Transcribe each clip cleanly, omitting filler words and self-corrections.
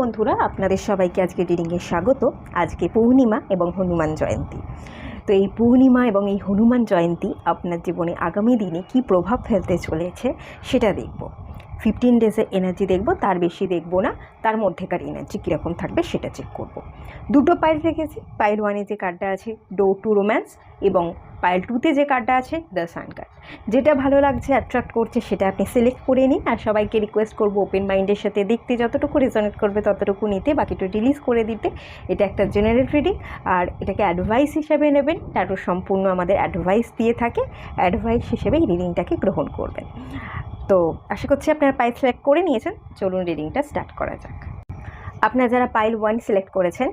বন্ধুরা, আপনাদের সবাইকে আজকে রিডিংয়ে স্বাগত। আজকে পূর্ণিমা এবং হনুমান জয়ন্তী। তো এই পূর্ণিমা এবং এই হনুমান জয়ন্তী আপনার জীবনে আগামী দিনে কী প্রভাব ফেলতে চলেছে সেটা দেখব। 15 ডেজের এনার্জি দেখব, তার বেশি দেখব না। তার মধ্যেকার এনার্জি কীরকম থাকবে সেটা চেক করব। দুটো পাইল রেখেছি। পাইল 1-এ যে কার্ডটা আছে ডোর টু রোম্যান্স, এবং পাইল 2-তে যে কার্ডটা আছে দ্য সান কার্ড। যেটা ভালো লাগছে, অ্যাট্রাক্ট করছে, সেটা আপনি সিলেক্ট করে নিন। আর সবাইকে রিকোয়েস্ট করব ওপেন মাইন্ডের সাথে দেখতে, যতটুকু রেজনেট করবে ততটুকু নিতে, বাকিটা রিলিজ করে দিতে। এটা একটা জেনারেল রিডিং, আর এটাকে অ্যাডভাইস হিসেবে নেবেন। ট্যারো সম্পূর্ণ আমাদের অ্যাডভাইস দিয়ে থাকে, অ্যাডভাইস হিসেবে এই রিডিংটাকে গ্রহণ করবেন। তো আশা করছি আপনারা পাইল সিলেক্ট করে নিয়েছেন। চলুন রিডিংটা স্টার্ট করা যাক। আপনারা যারা পাইল 1 সিলেক্ট করেছেন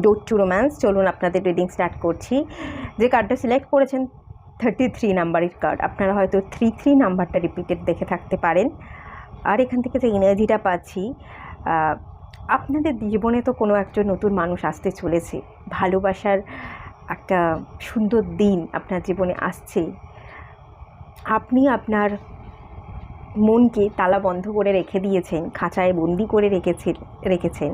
ডোর টু রোম্যান্স, চলুন আপনাদের রিডিং স্টার্ট করছি। যে কার্ডটা সিলেক্ট করেছেন 33 নাম্বারের কার্ড, আপনারা হয়তো 33 নাম্বারটা রিপিটেড দেখে থাকতে পারেন। আর এখান থেকে যে এনার্জিটা পাচ্ছি, আপনাদের জীবনে তো কোনো একজন নতুন মানুষ আসতে চলেছে। ভালোবাসার একটা সুন্দর দিন আপনার জীবনে আসছে। আপনি আপনার মনকে তালা বন্ধ করে রেখে দিয়েছেন, খাঁচায় বন্দি করে রেখেছেন,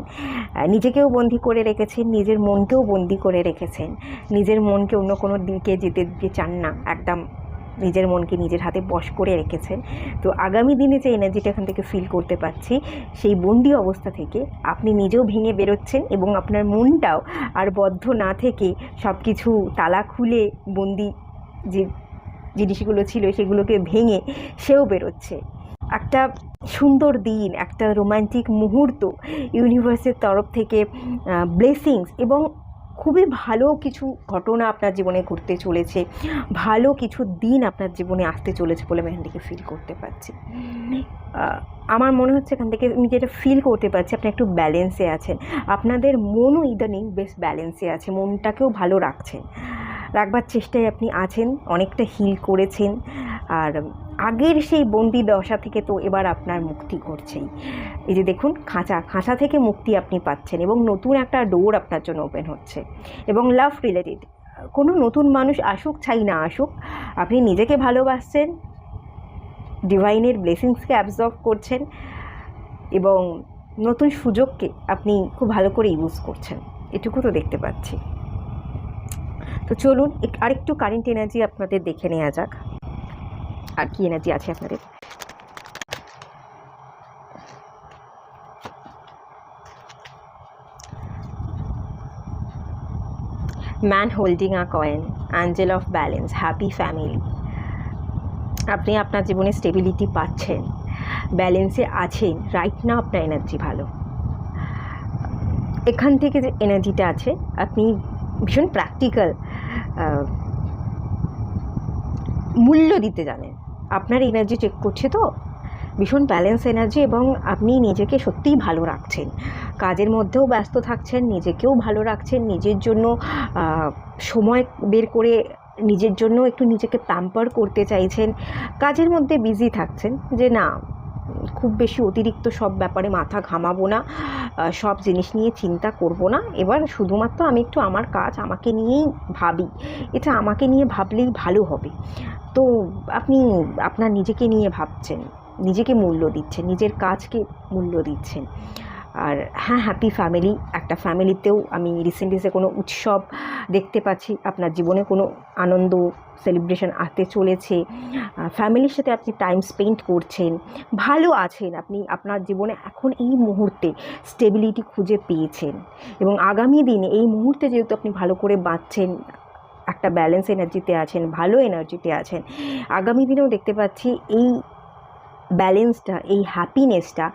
নিজেকেও বন্দি করে রেখেছেন, নিজের মনকেও বন্দি করে রেখেছেন। নিজের মনকে অন্য কোনো দিকে যেতে দিতে চান না, একদম নিজের মনকে নিজের হাতে বশ করে রেখেছেন। তো আগামী দিনে যে এনার্জিটা এখান থেকে ফিল করতে পারছি, সেই বন্দি অবস্থা থেকে আপনি নিজেও ভেঙে বেরোচ্ছেন, এবং আপনার মনটাও আর বদ্ধ না থেকে সব কিছু তালা খুলে বন্দি যে জিনিসগুলো ছিল সেগুলোকে ভেঙে সেও বেরোচ্ছে। একটা সুন্দর দিন, একটা রোমান্টিক মুহূর্ত, ইউনিভার্সের তরফ থেকে ব্লেসিংস এবং খুবই ভালো কিছু ঘটনা আপনার জীবনে ঘটতে চলেছে। ভালো কিছু দিন আপনার জীবনে আসতে চলেছে বলে আমি এখান থেকে ফিল করতে পারছি। আমার মনে হচ্ছে এখান থেকে আমি যেটা ফিল করতে পারছি, আপনি একটু ব্যালেন্সে আছেন। আপনাদের মনও ইদানিং বেশ ব্যালেন্সে আছে, মনটাকেও ভালো রাখবার চেষ্টায় আপনি আছেন, অনেকটা হিল করেছেন। আর আগের সেই বন্দি দশা থেকে তো এবার আপনার মুক্তি ঘটছেই। এই যে দেখুন, খাঁচা থেকে মুক্তি আপনি পাচ্ছেন, এবং নতুন একটা ডোর আপনার জন্য ওপেন হচ্ছে। এবং লাভ রিলেটেড কোনো নতুন মানুষ আসুক চাই না আসুক, আপনি নিজেকে ভালোবাসছেন, ডিভাইনের ব্লেসিংসকে অ্যাবজর্ব করছেন, এবং নতুন সুযোগকে আপনি খুব ভালো করে ইউজ করছেন, এটুকু তো দেখতে পাচ্ছি। তো চলুন আরেকটু কারেন্ট এনার্জি আপনাদের দেখে নেওয়া যাক, আর কি এনার্জি আছে আপনাদের। Man holding a coin, Angel of balance, happy family. আপনি আপনার জীবনে স্টেবিলিটি পাচ্ছেন, ব্যালেন্সে আছেন। রাইট না আপনার এনার্জি ভালো। এখান থেকে যে এনার্জিটা আছে, আপনি ভীষণ প্র্যাকটিক্যাল, মূল্য দিতে জানেন। আপনার এনার্জি চেক করছে তো ভীষণ ব্যালেন্স এনার্জি, এবং আপনি নিজেকে সত্যিই ভালো রাখছেন। কাজের মধ্যেও ব্যস্ত থাকছেন, নিজেকেও ভালো রাখছেন, নিজের জন্য সময় বের করে নিজের জন্য একটু নিজেকে প্যাম্পার করতে চাইছেন। কাজের মধ্যে বিজি থাকছেন, যে না খুব বেশি অতিরিক্ত সব ব্যাপারে মাথা ঘামাবো না, সব জিনিস নিয়ে চিন্তা করব না। এবার শুধুমাত্র আমি একটু আমার কাজ আমাকে নিয়েই ভাবি, এটা আমাকে নিয়ে ভাবলেই ভালো হবে। তো আপনি আপনার নিজেকে নিয়ে ভাবছেন, নিজেকে মূল্য দিচ্ছেন, নিজের কাজকে মূল্য দিচ্ছেন। আর হ্যাঁ, হ্যাপি ফ্যামিলি, একটা ফ্যামিলিতেও আমি রিসেন্টলি কোনো উৎসব দেখতে পাচ্ছি। আপনার জীবনে কোনো আনন্দ সেলিব্রেশন আসতে চলেছে, ফ্যামিলির সাথে আপনি টাইম স্পেন্ড করছেন, ভালো আছেন। আপনি আপনার জীবনে এখন এই মুহূর্তে স্টেবিলিটি খুঁজে পেয়েছেন, এবং আগামী দিনে এই মুহূর্তে যেহেতু আপনি ভালো করে বাঁচছেন, একটা ব্যালেন্স এনার্জিতে আছেন, ভালো এনার্জিতে আছেন, আগামী দিনেও দেখতে পাচ্ছি এই ব্যালেন্সটা, এই হ্যাপিনেসটা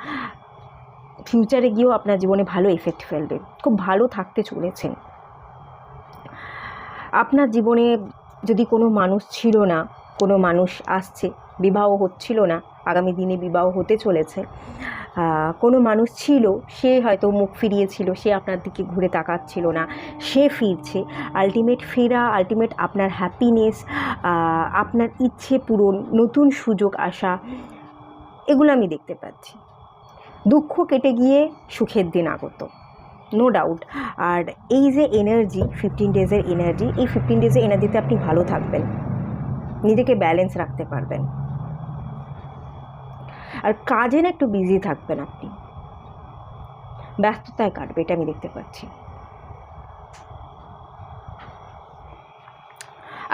ফিউচারে গিয়েও আপনার জীবনে ভালো এফেক্ট ফেলবে। খুব ভালো থাকতে চলেছেন। আপনার জীবনে যদি কোনো মানুষ ছিল না, কোনো মানুষ আসছে, বিবাহ হচ্ছিল না, আগামী দিনে বিবাহ হতে চলেছে। কোনো মানুষ ছিল, সে হয়তো মুখ ফিরিয়েছিল, সে আপনার দিকে ঘুরে তাকাচ্ছিল না, সে ফিরছে। আলটিমেট ফেরা, আলটিমেট আপনার হ্যাপিনেস, আপনার ইচ্ছে পূরণ, নতুন সুযোগ আসা, এগুলো আমি দেখতে পাচ্ছি। দুঃখ কেটে গিয়ে সুখের দিন আগত, নো ডাউট। আর এই যে এনার্জি 15 ডেজের এনার্জি, এই 15 ডেজের এনার্জিতে আপনি ভালো থাকবেন, নিজেকে ব্যালেন্স রাখতে পারবেন। আর কাজে না একটু বিজি থাকবেন আপনি, ব্যস্ততায় কাটবে, এটা আমি দেখতে পাচ্ছি।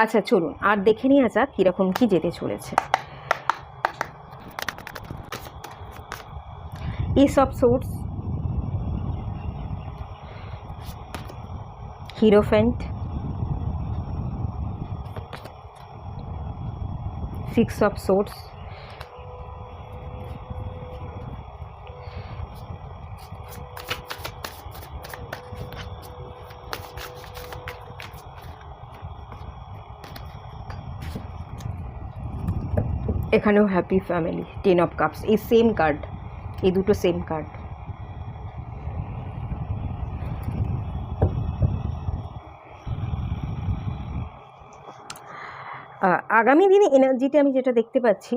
আচ্ছা চলুন আর দেখে নেওয়া যাক কীরকম কী যেতে চলেছে। Ace of swords, hierophant, 6 of swords, এখানেও হ্যাপি ফ্যামিলি, 10 অফ কাপস, এই সেম কার্ড, এই দুটো সেম কার্ড। আগামী দিনে এনার্জিতে আমি যেটা দেখতে পাচ্ছি,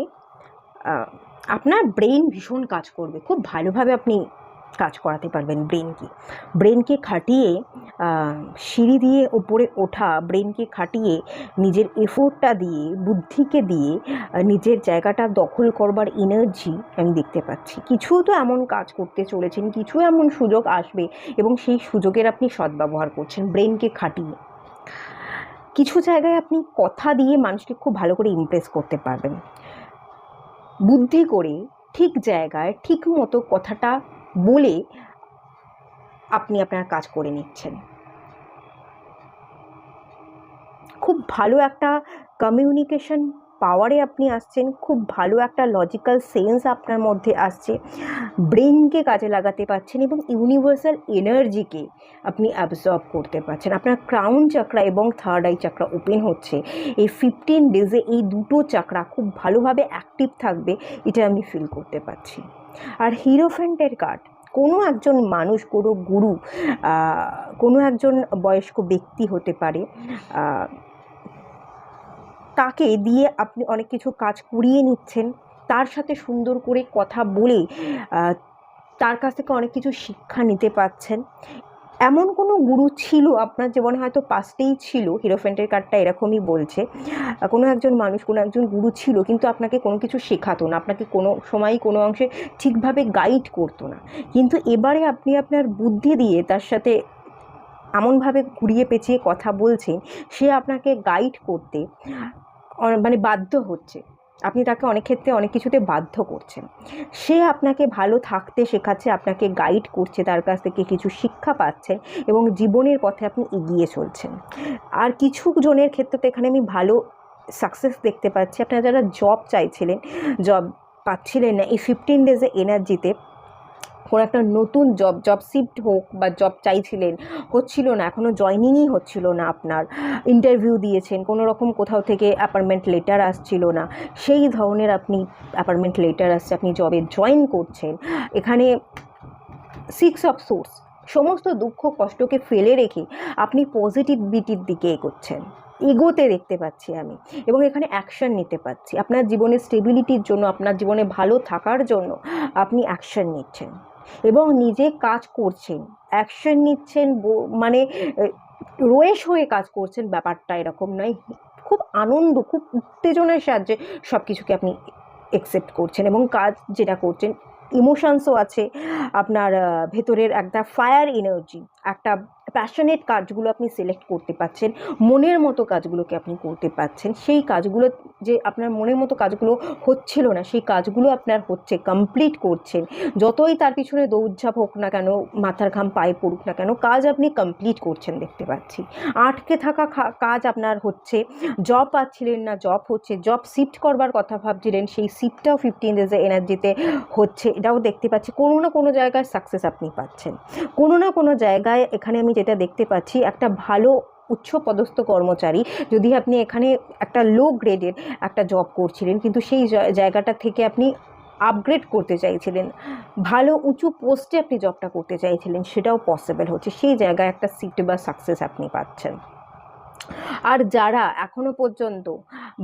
আপনার ব্রেন ভীষণ কাজ করবে, খুব ভালোভাবে আপনি কাজ করাতে পারবেন ব্রেনকে খাটিয়ে, সিঁড়ি দিয়ে ওপরে ওঠা, ব্রেনকে খাটিয়ে নিজের এফোর্টটা দিয়ে, বুদ্ধিকে দিয়ে নিজের জায়গাটা দখল করবার এনার্জি আমি দেখতে পাচ্ছি। কিছু তো এমন কাজ করতে চলেছেন, কিছু এমন সুযোগ আসবে এবং সেই সুযোগের আপনি সদ্ব্যবহার করছেন ব্রেনকে খাটিয়ে। কিছু জায়গায় আপনি কথা দিয়ে মানুষকে খুব ভালো করে ইমপ্রেস করতে পারবেন, বুদ্ধি করে ঠিক জায়গায় ঠিক মতো কথাটা বলে আপনি আপনার কাজ করে নিচ্ছেন। খুব ভালো একটা কমিউনিকেশন পাওয়ারে আপনি আসছেন, খুব ভালো একটা লজিক্যাল সেন্স আপনার মধ্যে আসছে, ব্রেনকে কাজে লাগাতে পারছেন এবং ইউনিভার্সাল এনার্জিকে আপনি অ্যাবজর্ব করতে পারছেন। আপনার ক্রাউন চাকরা এবং থার্ড আই চাকরা ওপেন হচ্ছে এই 15 ডেজে, এই দুটো চাকরা খুব ভালোভাবে অ্যাক্টিভ থাকবে, এটা আমি ফিল করতে পারছি। আর হিরোফ্যান্টের কার্ড, কোনো একজন মানুষ, কোনো গুরু, কোনো একজন বয়স্ক ব্যক্তি হতে পারে, তাকে দিয়ে আপনি অনেক কিছু কাজ করিয়ে নিচ্ছেন, তার সাথে সুন্দর করে কথা বলে তার কাছ থেকে অনেক কিছু শিক্ষা নিতে পারছেন। এমন কোনো গুরু ছিল আপনার জীবনে, হয়তো পাস্টেই ছিল, হিরোফ্যান্টের কার্ডটা এরকমই বলছে, কোনো একজন মানুষ, কোনো একজন গুরু ছিল, কিন্তু আপনাকে কোনো কিছু শেখাতো না, আপনাকে কোনো সময়ই কোনো অংশে ঠিকভাবে গাইড করতো না। কিন্তু এবারে আপনি আপনার বুদ্ধি দিয়ে তার সাথে এমনভাবে ঘুরিয়ে পেঁচিয়ে কথা বলছেন, সে আপনাকে গাইড করতে মানে বাধ্য হচ্ছে, আপনি তাকে অনেক ক্ষেত্রে অনেক কিছুতে বাধ্য করছেন, সে আপনাকে ভালো থাকতে শেখাচ্ছে, আপনাকে গাইড করছে, তার কাছ থেকে কিছু শিক্ষা পাচ্ছেন এবং জীবনের পথে আপনি এগিয়ে চলছেন। আর কিছু জনের ক্ষেত্রে তো এখানে আমি ভালো সাকসেস দেখতে পাচ্ছি। আপনারা যারা জব চাইছিলেন, জব পাচ্ছিলেন না, এই 15 ডেজে এনার্জিতে কোনো একটা নতুন জব শিফট হোক, বা জব চাইছিলেন, হচ্ছিল না, এখনও জয়নিংই হচ্ছিল না, আপনার ইন্টারভিউ দিয়েছেন, কোনো রকম কোথাও থেকে অ্যাপয়েন্টমেন্ট লেটার আসছিল না, সেই ধরনের আপনি অ্যাপয়েন্টমেন্ট লেটার আসছে, আপনি জবে জয়েন করছেন। এখানে 6 অফ সোর্স, সমস্ত দুঃখ কষ্টকে ফেলে রেখে আপনি পজিটিভিটির দিকে এগোতে দেখতে পাচ্ছি আমি, এবং এখানে অ্যাকশন নিতে পাচ্ছি। আপনার জীবনের স্টেবিলিটির জন্য, আপনার জীবনে ভালো থাকার জন্য আপনি অ্যাকশন নিচ্ছেন এবং নিজে কাজ করছেন, অ্যাকশন নিচ্ছেন, মানে রয়েস হয়ে কাজ করছেন, ব্যাপারটা এরকম নয়। খুব আনন্দ, খুব উত্তেজনার সাহায্যে সব কিছুকে আপনি অ্যাকসেপ্ট করছেন এবং কাজ যেটা করছেন, ইমোশনসও আছে আপনার ভেতরের, একটা ফায়ার এনার্জি, একটা প্যাশনেট কাজগুলো আপনি সিলেক্ট করতে পারছেন, মনের মতো কাজগুলোকে আপনি করতে পারছেন। সেই কাজগুলো, যে আপনার মনের মতো কাজগুলো হচ্ছিল না, সেই কাজগুলো আপনার হচ্ছে, কমপ্লিট করছেন। যতই তার পিছনে দৌড়ঝাঁপ হোক না কেন, মাথার ঘাম পায়ে পড়ুক না কেন, কাজ আপনি কমপ্লিট করছেন দেখতে পাচ্ছি। আটকে থাকা কাজ আপনার হচ্ছে, জব পাচ্ছিলেন না, জব হচ্ছে, জব শিফট করবার কথা ভাবছিলেন, সেই শিফটটাও 15 ডেজে এনার্জিতে হচ্ছে, এটাও দেখতে পাচ্ছি। কোনো না কোনো জায়গায় সাকসেস আপনি পাচ্ছেন, কোনো না কোনো জায়গায়। এখানে আমি যেটা দেখতে পাচ্ছি, একটা ভালো উচ্চপদস্থ কর্মচারী, যদি আপনি এখানে একটা লো গ্রেডের একটা জব করছিলেন, কিন্তু সেই জায়গাটা থেকে আপনি আপগ্রেড করতে চাইছিলেন, ভালো উঁচু পোস্টে আপনি জবটা করতে চাইছিলেন, সেটাও পসিবল হচ্ছে, সেই জায়গায় একটা সিট বা সাকসেস আপনি পাচ্ছেন। আর যারা এখনো পর্যন্ত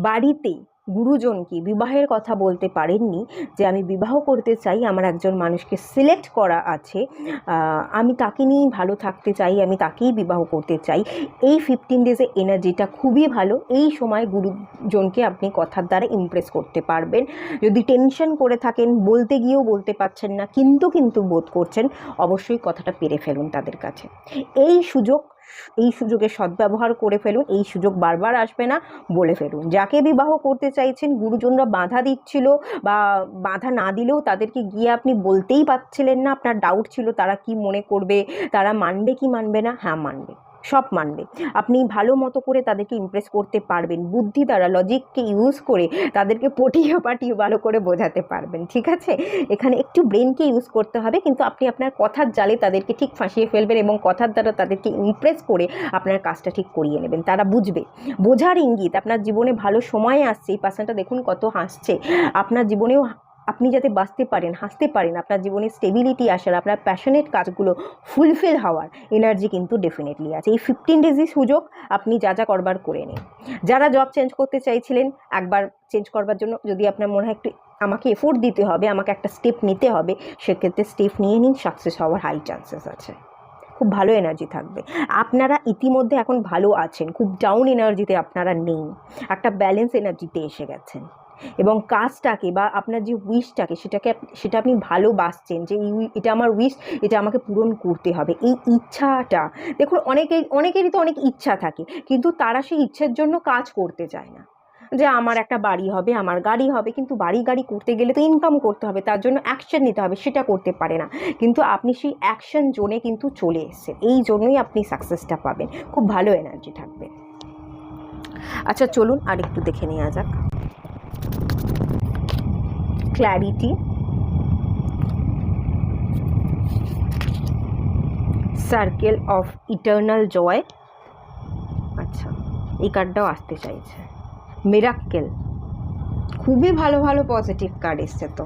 বাড়িতে গুরুজন কি বিবাহের কথা বলতে পারেননি, যে আমি বিবাহ করতে চাই, আমার একজন মানুষকে সিলেক্ট করা আছে, আমি তাকে নিয়েই ভালো থাকতে চাই, আমি তাকেই বিবাহ করতে চাই। এই 15 ডেজের এনার্জিটা খুবই ভালো। এই সময় গুরুজনকে আপনি কথার দ্বারা ইমপ্রেস করতে পারবেন। যদি টেনশন করে থাকেন, বলতে গিয়েও বলতে পারছেন না, কিন্তু বোধ করছেন, অবশ্যই কথাটা পেরে ফেলুন তাদের কাছে। এই সুযোগের সদ্ব্যবহার করে ফেলুন। এই সুযোগ বারবার আসবে না, বলে ফেলুন। যাকে বিবাহ করতে চাইছেন, গুরুজনরা বাধা দিচ্ছিল বা বাধা না দিলেও তাদেরকে গিয়ে আপনি বলতেই পারছিলেন না, আপনার ডাউট ছিল তারা কি মনে করবে, তারা মানবে কি মানবে না। হ্যাঁ, মানবে, সব মানবে। আপনি ভালো মতো করে তাদেরকে ইমপ্রেস করতে পারবেন, বুদ্ধি দ্বারা, লজিককে ইউজ করে তাদেরকে পটিয়ে পাটিয়ে ভালো করে বোঝাতে পারবেন। ঠিক আছে, এখানে একটু ব্রেনকে ইউজ করতে হবে, কিন্তু আপনি আপনার কথার জালে তাদেরকে ঠিক ফাঁসিয়ে ফেলবেন এবং কথার দ্বারা তাদেরকে ইমপ্রেস করে আপনার কাজটা ঠিক করিয়ে নেবেন। তারা বুঝবে, বোঝার ইঙ্গিত। আপনার জীবনে ভালো সময় আসছে, এই পার্সনটা দেখুন কত হাসছে। আপনার জীবনেও আপনি যাতে বাঁচতে পারেন, হাসতে পারেন, আপনার জীবনে স্টেবিলিটি আসার, আপনার প্যাশনেট কাজগুলো ফুলফিল হওয়ার এনার্জি কিন্তু ডেফিনেটলি আছে। এই 15 ডেজই সুযোগ, আপনি যা যা করবার করে নিন। যারা জব চেঞ্জ করতে চাইছিলেন, একবার চেঞ্জ করবার জন্য যদি আপনার মনে হয় একটু আমাকে এফোর্ট দিতে হবে, আমাকে একটা স্টেপ নিতে হবে, সেক্ষেত্রে স্টেপ নিয়ে নিন, সাকসেস হওয়ার হাই চান্সেস আছে। খুব ভালো এনার্জি থাকবে। আপনারা ইতিমধ্যে এখন ভালো আছেন, খুব ডাউন এনার্জিতে আপনারা নেই, একটা ব্যালেন্স এনার্জিতে এসে গেছেন এবং কাজটাকে বা আপনার যে উইশটাকে সেটা আপনি ভালোবাসছেন, যে এটা আমার উইশ, এটা আমাকে পূরণ করতে হবে। এই ইচ্ছাটা দেখুন, অনেকেরই তো অনেক ইচ্ছা থাকে, কিন্তু তারা সেই ইচ্ছের জন্য কাজ করতে চায় না। যে আমার একটা বাড়ি হবে, আমার গাড়ি হবে, কিন্তু গাড়ি করতে গেলে তো ইনকাম করতে হবে, তার জন্য অ্যাকশন নিতে হবে, সেটা করতে পারে না। কিন্তু আপনি সেই অ্যাকশন জোনে কিন্তু চলে এসেছেন, এই জন্যই আপনি সাকসেসটা পাবেন। খুব ভালো এনার্জি থাকবে। আচ্ছা, চলুন আর একটু দেখে নেওয়া যাক। ক্ল্যারিটি, সার্কেল অফ ইটার্নাল জয়। আচ্ছা, এই কার্ডটাও আসতে চাইছে। মিরাক্কেল, খুবই ভালো ভালো পজিটিভ কার্ড এসছে, তো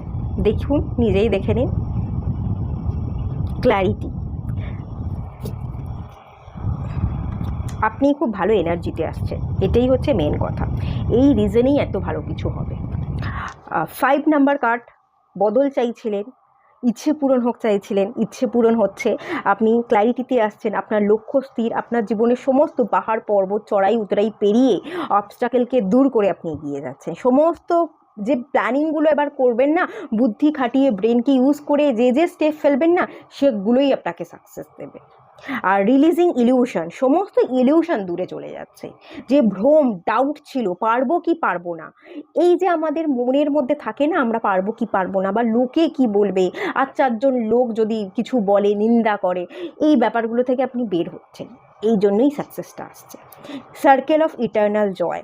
দেখুন, নিজেই দেখে নিন। ক্ল্যারিটি, আপনি খুব ভালো এনার্জিতে আসছেন, এটাই হচ্ছে মেন কথা। এই রিজনেই এত ভালো কিছু হবে। 5 নাম্বার কার্ড, বদল চাইছিলেন, ইচ্ছে পূরণ হোক চাইছিলেন, ইচ্ছে পূরণ হচ্ছে। আপনি ক্ল্যারিটিতে আসছেন, আপনার লক্ষ্য স্থির, আপনার জীবনের সমস্ত পাহাড় পর্বত চড়াই উতরাই পেরিয়ে অবস্টাকেলকে দূর করে আপনি এগিয়ে যাচ্ছেন। সমস্ত যে প্ল্যানিংগুলো এবার করবেন না, বুদ্ধি খাটিয়ে ব্রেনকে ইউজ করে যে স্টেপ ফেলবেন না, সেগুলোই আপনাকে সাকসেস দেবে। আর রিলিজিং ইলিউশন, সমস্ত ইলিউশন দূরে চলে যাচ্ছে। যে ভ্রম, ডাউট ছিল, পারবো কি পারবো না, এই যে আমাদের মনের মধ্যে থাকে না, আমরা পারবো কি পারবো না, বা লোকে কি বলবে, আর 4 জন লোক যদি কিছু বলে, নিন্দা করে, এই ব্যাপারগুলো থেকে আপনি বের হচ্ছেন, এই জন্যই সাকসেসটা আসছে। সার্কেল অফ ইটার্নাল জয়,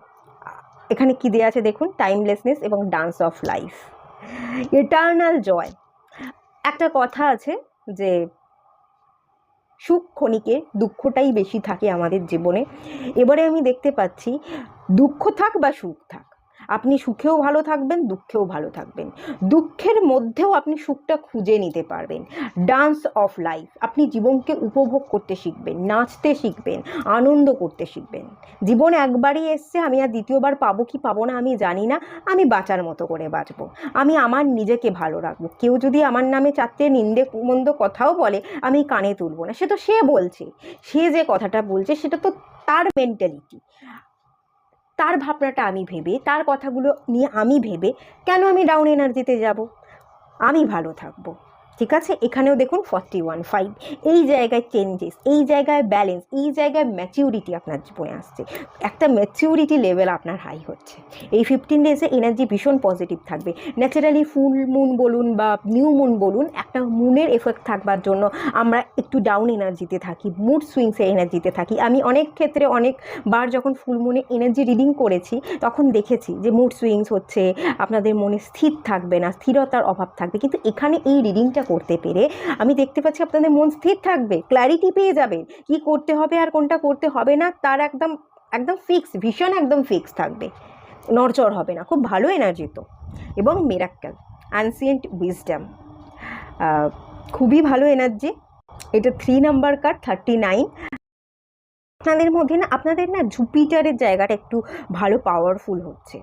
এখানে কি দেওয়া আছে দেখুন, টাইমলেসনেস এবং ডান্স অফ লাইফ। ইটার্নাল জয়, একটা কথা আছে যে সুখ ক্ষণিকের, দুঃখটাই বেশি থাকে আমাদের জীবনে। এবারে আমি দেখতে পাচ্ছি, দুঃখ থাক বা সুখ থাক, আপনি সুখেও ভালো থাকবেন, দুঃখেও ভালো থাকবেন, দুঃখের মধ্যেও আপনি সুখটা খুঁজে নিতে পারবেন। ডান্স অফ লাইফ, আপনি জীবনকে উপভোগ করতে শিখবেন, নাচতে শিখবেন, আনন্দ করতে শিখবেন। জীবন একবারই এসছে, আমি আর দ্বিতীয়বার পাবো কি পাবো না আমি জানি না, আমি বাঁচার মতো করে বাঁচবো, আমি আমার নিজেকে ভালো রাখবো। কেউ যদি আমার নামে 4টে নিন্দে মন্দ কথাও বলে, আমি কানে তুলবো না, সে তো সে বলছে, সে যে কথাটা বলছে সেটা তো তার মেন্টালিটি, তার ভাবনাটা আমি ভেবে, তার কথাগুলো নিয়ে আমি ভেবে কেন আমি ডাউন এনার্জিতে যাব, আমি ভালো থাকবো। ঠিক আছে, এখানেও দেখুন 41-5, এই জায়গায় চেঞ্জেস, এই জায়গায় ব্যালেন্স, এই জায়গায় ম্যাচিউরিটি আপনার জীবনে আসছে, একটা ম্যাচিউরিটি লেভেল আপনার হাই হচ্ছে। এই 15 ডেজে এনার্জি ভীষণ পজিটিভ থাকবে। ন্যাচারালি ফুল মুন বলুন বা নিউ মুন বলুন, একটা মুনের এফেক্ট থাকবার জন্য আমরা একটু ডাউন এনার্জিতে থাকি, মুড সুইংসের এনার্জিতে থাকি। আমি অনেক ক্ষেত্রে অনেকবার যখন ফুল মুনে এনার্জি রিডিং করেছি, তখন দেখেছি যে মুড সুইংস হচ্ছে, আপনাদের মনে স্থির থাকবে না, স্থিরতার অভাব থাকবে। কিন্তু এখানে এই রিডিংটা করতে পেরে আমি দেখতে পাচ্ছি আপনাদের মন স্থির থাকবে, ক্ল্যারিটি পেয়ে যাবেন, কি করতে হবে আর কোনটা করতে হবে না তার একদম ফিক্স ভিশন, একদম ফিক্স থাকবে, নড়চড় হবে না। খুব ভালো এনার্জি তো। এবং মিরাক্কেল, অ্যানসিয়েন্ট উইজডম, খুবই ভালো এনার্জি। এটা 3 নাম্বার কার্ড, 39। আপনাদের মধ্যে না, আপনাদের না জুপিটারের জায়গাটা একটু ভালো পাওয়ারফুল হচ্ছে।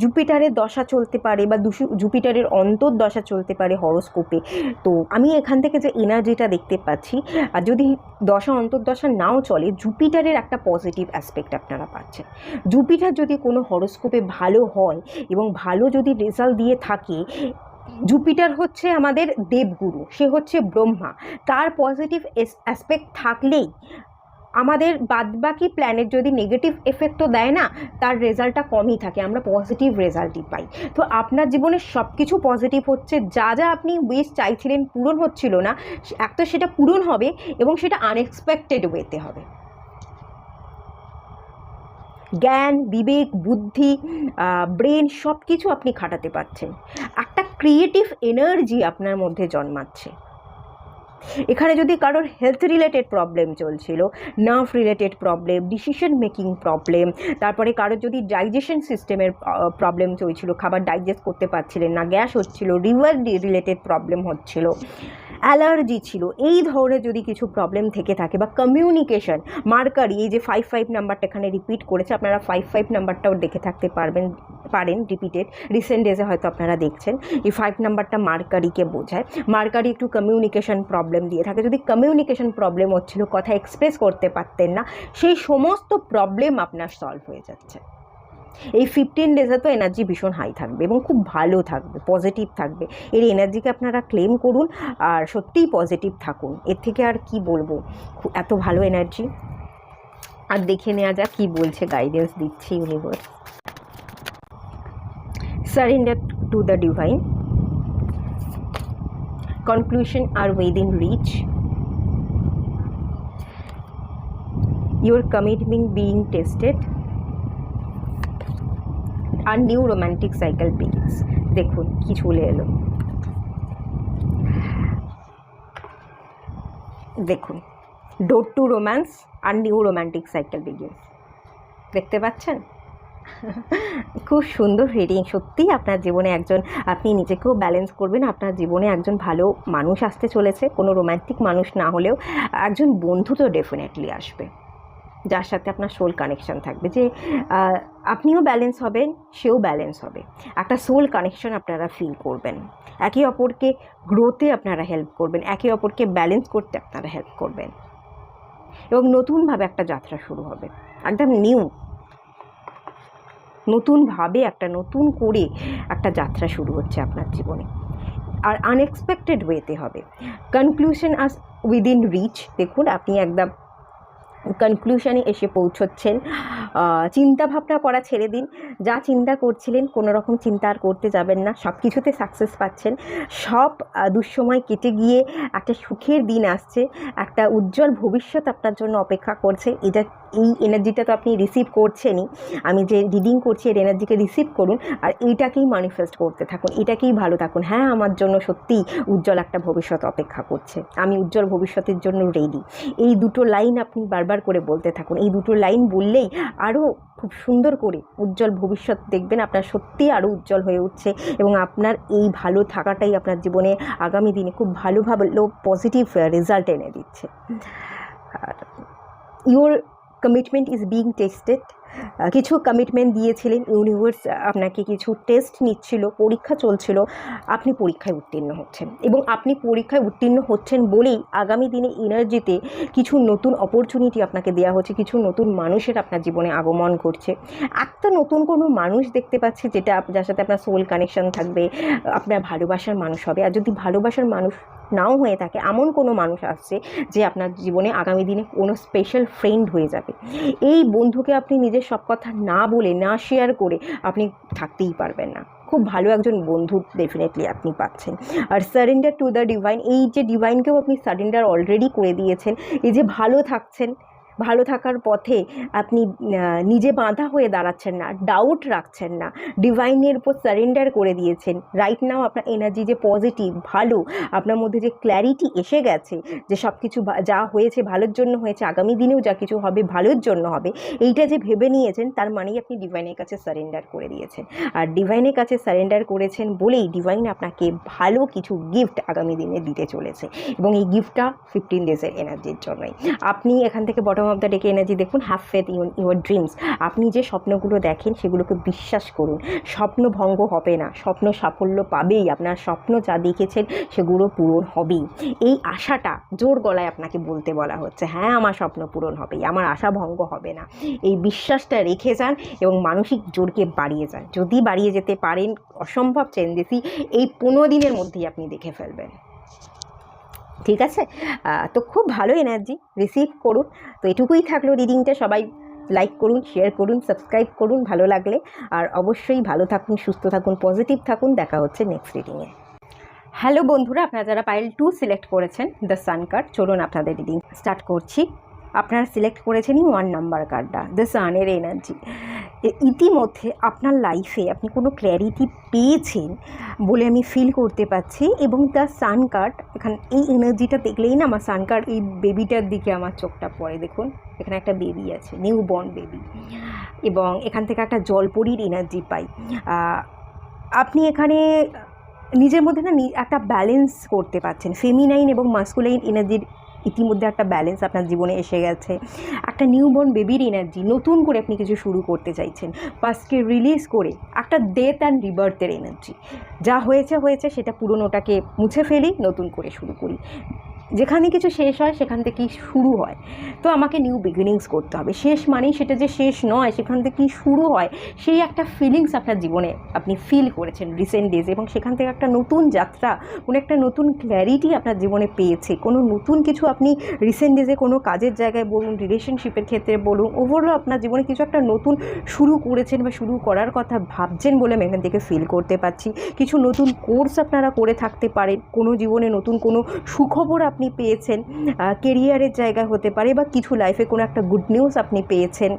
জুপিটারের দশা চলতে পারে বা জুপিটারের অন্তর্দশা চলতে পারে হরোস্কোপে। তো আমি এখান থেকে যে এনার্জিটা দেখতে পাচ্ছি, আর যদি দশা অন্তর্দশা নাও চলে, জুপিটারের একটা পজিটিভ অ্যাসপেক্ট আপনারা পাচ্ছেন। জুপিটার যদি কোনো হরোস্কোপে ভালো হয় এবং ভালো যদি রেজাল্ট দিয়ে থাকে, জুপিটার হচ্ছে আমাদের দেবগুরু, সে হচ্ছে ব্রহ্মা, তার পজিটিভ অ্যাসপেক্ট থাকলেই আমাদের বাদবাকি প্ল্যানেট যদি নেগেটিভ এফেক্টও দেয় না, তার রেজাল্টটা কমই থাকে, আমরা পজিটিভ রেজাল্টই পাই। তো আপনার জীবনে সব কিছু পজিটিভ হচ্ছে, যা যা আপনি উইশ চাইছিলেন পূরণ হচ্ছিল না, এক তো সেটা পূরণ হবে এবং সেটা আনএক্সপেক্টেড ওয়েতে হবে। জ্ঞান, বিবেক, বুদ্ধি, ব্রেন সব কিছু আপনি খাটাতে পারছেন। একটা ক্রিয়েটিভ এনার্জি আপনার মধ্যে জন্মাচ্ছে। এখানে যদি কারোর হেলথ রিলেটেড প্রবলেম চলছিল, nerve related problem, decision making problem, তারপরে কারোর যদি ডাইজেশন সিস্টেমের প্রবলেম চলছিল, খাবার ডাইজেস্ট করতে পারছিলেন না, গ্যাস হচ্ছিল, লিভার রিলেটেড প্রবলেম হচ্ছিল, অ্যালার্জি ছিল, এই ধরনের যদি কিছু প্রবলেম থেকে থাকে, বা কমিউনিকেশন, মার্কারি, এই যে 55 নাম্বারটা এখানে রিপিট করেছে, আপনারা 55 নাম্বারটাও দেখে থাকতে পারেন রিপিটেড, রিসেন্ট ডেজে হয়তো আপনারা দেখছেন। এই 5 নাম্বারটা মার্কারিকে বোঝায়। মার্কারি একটু কমিউনিকেশন প্রবলেম দিয়ে থাকে। যদি কমিউনিকেশন প্রবলেম হচ্ছিল, কথা এক্সপ্রেস করতে পারতেন না, সেই সমস্ত প্রবলেম আপনার সলভ হয়ে যাচ্ছে। এই 15 ডেজে তো এনার্জি ভীষণ হাই থাকবে এবং খুব ভালো থাকবে, পজিটিভ থাকবে। এর এনার্জিকে আপনারা ক্লেম করুন আর সত্যিই পজিটিভ থাকুন। এর থেকে আর কি বলবো, এত ভালো এনার্জি। আর দেখে নেওয়া যাক কী বলছে, গাইডেন্স দিচ্ছে universe. Surrender to the divine, conclusion are within reach, your commitment being tested, আর নিউ রোম্যান্টিক সাইকেল বিগিনস। দেখুন কি চলে এলো, দেখুন ডোর টু রোম্যান্স আর নিউ রোম্যান্টিক সাইকেল বিগিনস, দেখতে পাচ্ছেন? খুব সুন্দর রিডিং। সত্যিই আপনার জীবনে একজন, আপনি নিজেকেও ব্যালেন্স করবেন, আপনার জীবনে একজন ভালো মানুষ আসতে চলেছে। কোনো রোম্যান্টিক মানুষ না হলেও একজন বন্ধু তো ডেফিনেটলি আসবে, যার সাথে আপনার সোল কানেকশান থাকবে, যে আপনিও ব্যালেন্স হবেন, সেও ব্যালেন্স হবে। একটা সোল কানেকশান আপনারা ফিল করবেন, একে অপরকে গ্রোথে আপনারা হেল্প করবেন, একে অপরকে ব্যালেন্স করতে আপনারা হেল্প করবেন, এবং নতুনভাবে একটা যাত্রা শুরু হবে, একদম নতুনভাবে একটা নতুন করে একটা যাত্রা শুরু হচ্ছে আপনার জীবনে, আর আনএক্সপেক্টেড ওয়েতে হবে। কনক্লুশন আস উইদিন রিচ, দেখুন আপনি একদম কনক্লুশনে এসে পৌঁছচ্ছেন। চিন্তা ভাবনা করা ছেড়ে দিন, যা চিন্তা করছিলেন কোনো রকম চিন্তা আর করতে যাবেন না, সব কিছুতে সাকসেস পাচ্ছেন, সব দুঃসময় কেটে গিয়ে একটা সুখের দিন আসছে, একটা উজ্জ্বল ভবিষ্যৎ আপনার জন্য অপেক্ষা করছে। এই এনার্জিটা তো আপনি রিসিভ করছেনই, আমি যে রিডিং করছি এর এনার্জিকে রিসিভ করুন আর এইটাকেই ম্যানিফেস্ট করতে থাকুন, এটাকেই ভালো থাকুন। হ্যাঁ, আমার জন্য সত্যিই উজ্জ্বল একটা ভবিষ্যৎ অপেক্ষা করছে, আমি উজ্জ্বল ভবিষ্যতের জন্য রেডি। এই দুটো লাইন আপনি বারবার করে বলতে থাকুন, এই দুটো লাইন বললেই আরও খুব সুন্দর করে উজ্জ্বল ভবিষ্যৎ দেখবেন, আপনার সত্যিই আরও উজ্জ্বল হয়ে উঠছে, এবং আপনার এই ভালো থাকাটাই আপনার জীবনে আগামী দিনে খুব ভালো পজিটিভ রেজাল্ট এনে দিচ্ছে। Your commitment is being tested, কিছু কমিটমেন্ট দিয়েছিলেন, ইউনিভার্স আপনাকে কিছু টেস্ট নিচ্ছিল, পরীক্ষা চলছিল, আপনি পরীক্ষায় উত্তীর্ণ হচ্ছেন, এবং আপনি পরীক্ষায় উত্তীর্ণ হচ্ছেন বলেই আগামী দিনে এনার্জিতে কিছু নতুন অপরচুনিটি আপনাকে দেওয়া হচ্ছে, কিছু নতুন মানুষের আপনার জীবনে আগমন করছে। একটা নতুন কোনো মানুষ দেখতে পাচ্ছি, যেটা যার সাথে আপনার সোল কানেকশন থাকবে, আপনার ভালোবাসার মানুষ হবে। আর যদি ভালোবাসার মানুষ নাও হয়ে থাকে, এমন কোনো মানুষ আসছে যে আপনার জীবনে আগামী দিনে কোনো স্পেশাল ফ্রেন্ড হয়ে যাবে। এই বন্ধুকে আপনি নিজের সব কথা না বলে, না শেয়ার করে আপনি থাকতেই পারবেন না। খুব ভালো একজন বন্ধু ডেফিনেটলি আপনি পাচ্ছেন। আর সারেন্ডার টু দ্য ডিভাইন, এই যে ডিভাইনকেও আপনি সারেন্ডার অলরেডি করে দিয়েছেন। এই যে ভালো থাকছেন, ভালো থাকার পথে আপনি নিজে বাঁধা হয়ে দাঁড়াচ্ছেন না, ডাউট রাখছেন না, ডিভাইনের উপর সারেন্ডার করে দিয়েছেন। রাইট নাও আপনার এনার্জি যে পজিটিভ, ভালো, আপনার মধ্যে যে ক্ল্যারিটি এসে গেছে, যে সব কিছু যা হয়েছে ভালোর জন্য হয়েছে, আগামী দিনেও যা কিছু হবে ভালোর জন্য হবে, এইটা যে ভেবে নিয়েছেন, তার মানেই আপনি ডিভাইনের কাছে সারেন্ডার করে দিয়েছেন। আর ডিভাইনের কাছে সারেন্ডার করেছেন বলেই ডিভাইন আপনাকে ভালো কিছু গিফট আগামী দিনে দিতে চলেছে, এবং এই গিফটটা 15 ডেজের এনার্জির জন্যই। আপনি এখান থেকে বটম বটম অফ দ্য ডেকে এনার্জি দেখুন, have faith in your dreams. আপনি যে স্বপ্নগুলো দেখেন সেগুলোকে বিশ্বাস করুন, স্বপ্ন ভঙ্গ হবে না, স্বপ্ন সাফল্য পাবেই, আপনার স্বপ্ন যা দেখেছেন সেগুলো পূরণ হবেই। এই আশাটা জোর গলায় আপনাকে বলতে বলা হচ্ছে, হ্যাঁ আমার স্বপ্ন পূরণ হবেই, আমার আশা ভঙ্গ হবে না। এই বিশ্বাসটা রেখে যান এবং মানসিক জোরকে বাড়িয়ে যান। যদি বাড়িয়ে যেতে পারেন, অসম্ভব চেঞ্জেসই এই 15 দিনের মধ্যেই আপনি দেখে ফেলবেন। ঠিক আছে, তো খুব ভালো এনার্জি রিসিভ করুন। তো এটুকুই থাকলো রিডিংটা। সবাই লাইক করুন, শেয়ার করুন, সাবস্ক্রাইব করুন ভালো লাগলে। আর অবশ্যই ভালো থাকুন, সুস্থ থাকুন, পজিটিভ থাকুন। দেখা হচ্ছে নেক্সট রিডিংয়ে। হ্যালো বন্ধুরা, আপনারা যারা পাইল 2 সিলেক্ট করেছেন দ্য সান কার্ড, চলুন আপনাদের রিডিং স্টার্ট করছি। আপনারা সিলেক্ট করেছেনই 1 নাম্বার কার্ডটা, দ্য সানের এনার্জি। ইতিমধ্যে আপনার লাইফে আপনি কোনো ক্ল্যারিটি পেয়েছেন বলে আমি ফিল করতে পারছি। এবং দ্য সান কার্ড, এখানে এই এনার্জিটা দেখলেই না আমার সান কার্ড, এই বেবিটার দিকে আমার চোখটা পড়ে। দেখুন এখানে একটা বেবি আছে, নিউ বর্ন বেবি, এবং এখান থেকে একটা জলপরীর এনার্জি পাই। আপনি এখানে নিজের মধ্যে না একটা ব্যালেন্স করতে পারছেন, ফেমিনাইন এবং মাস্কুলাইন এনার্জির ইতিমধ্যে একটা ব্যালেন্স আপনার জীবনে এসে গেছে। একটা নিউবর্ন বেবির এনার্জি, নতুন করে আপনি কিছু শুরু করতে চাইছেন, পাস্টকে রিলিজ করে একটা ডেথ অ্যান্ড রিবার্থের এনার্জি। যা হয়েছে হয়েছে, সেটা পুরনোটাকে মুছে ফেলি, নতুন করে শুরু করি। যেখানে কিছু শেষ হয় সেখান থেকেই শুরু হয়, তো আমাকে নিউ বিগিনিংস করতে হবে। শেষ মানেই সেটা যে শেষ নয়, সেখান থেকেই শুরু হয়, সেই একটা ফিলিংস আপনার জীবনে আপনি ফিল করেছেন রিসেন্ট ডেজ, এবং সেখান থেকে একটা নতুন যাত্রা, কোনো একটা নতুন ক্ল্যারিটি আপনার জীবনে পেয়েছে। কোনো নতুন কিছু আপনি রিসেন্ট ডেজে কোনো কাজের জায়গায় বলুন, রিলেশনশিপের ক্ষেত্রে বলুন, ওভারঅল আপনার জীবনে কিছু একটা নতুন শুরু করেছেন বা শুরু করার কথা ভাবছেন বলে আমি এখান থেকে ফিল করতে পারছি। কিছু নতুন কোর্স আপনারা করে থাকতে পারেন, কোনো জীবনে নতুন কোনো সুখবর আপনি পেয়েছেন, কেরিয়ারের জায়গা হতে পারে, বা কিছু লাইফে কোনো একটা গুড নিউজ আপনি পেয়েছেন।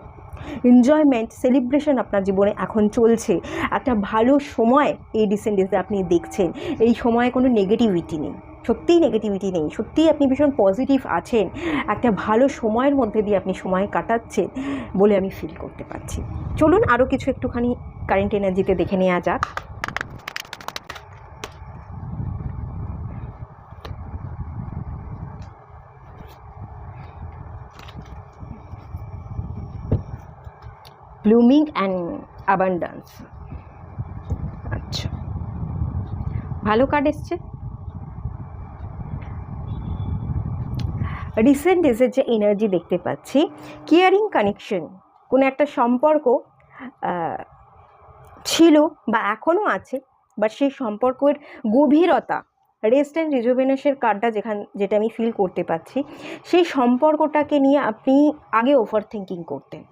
এনজয়মেন্ট, সেলিব্রেশন আপনার জীবনে এখন চলছে। একটা ভালো সময় এই রিসেন্ট ডেজে আপনি দেখছেন। এই সময়ে কোনো নেগেটিভিটি নেই, সত্যিই নেগেটিভিটি নেই, সত্যিই আপনি ভীষণ পজিটিভ আছেন। একটা ভালো সময়ের মধ্যে দিয়ে আপনি সময় কাটাচ্ছেন বলে আমি ফিল করতে পারছি। চলুন আরও কিছু একটুখানি কারেন্ট এনার্জিতে দেখে নেওয়া যাক। ব্লুমিং অ্যান্ড অ্যাবান্ডান্স, আচ্ছা ভালো কার্ড এসছে। রিসেন্ট ডেজের যে এনার্জি দেখতে পাচ্ছি, কেয়ারিং কানেকশন, কোনো একটা সম্পর্ক ছিল বা এখনও আছে, বাট সেই সম্পর্কের গভীরতা, রেস্ট অ্যান্ড রিজুভেনেশনের কার্ডটা যেটা আমি ফিল করতে পাচ্ছি, সেই সম্পর্কটাকে নিয়ে আপনি আগে ওভার থিঙ্কিং করতেন,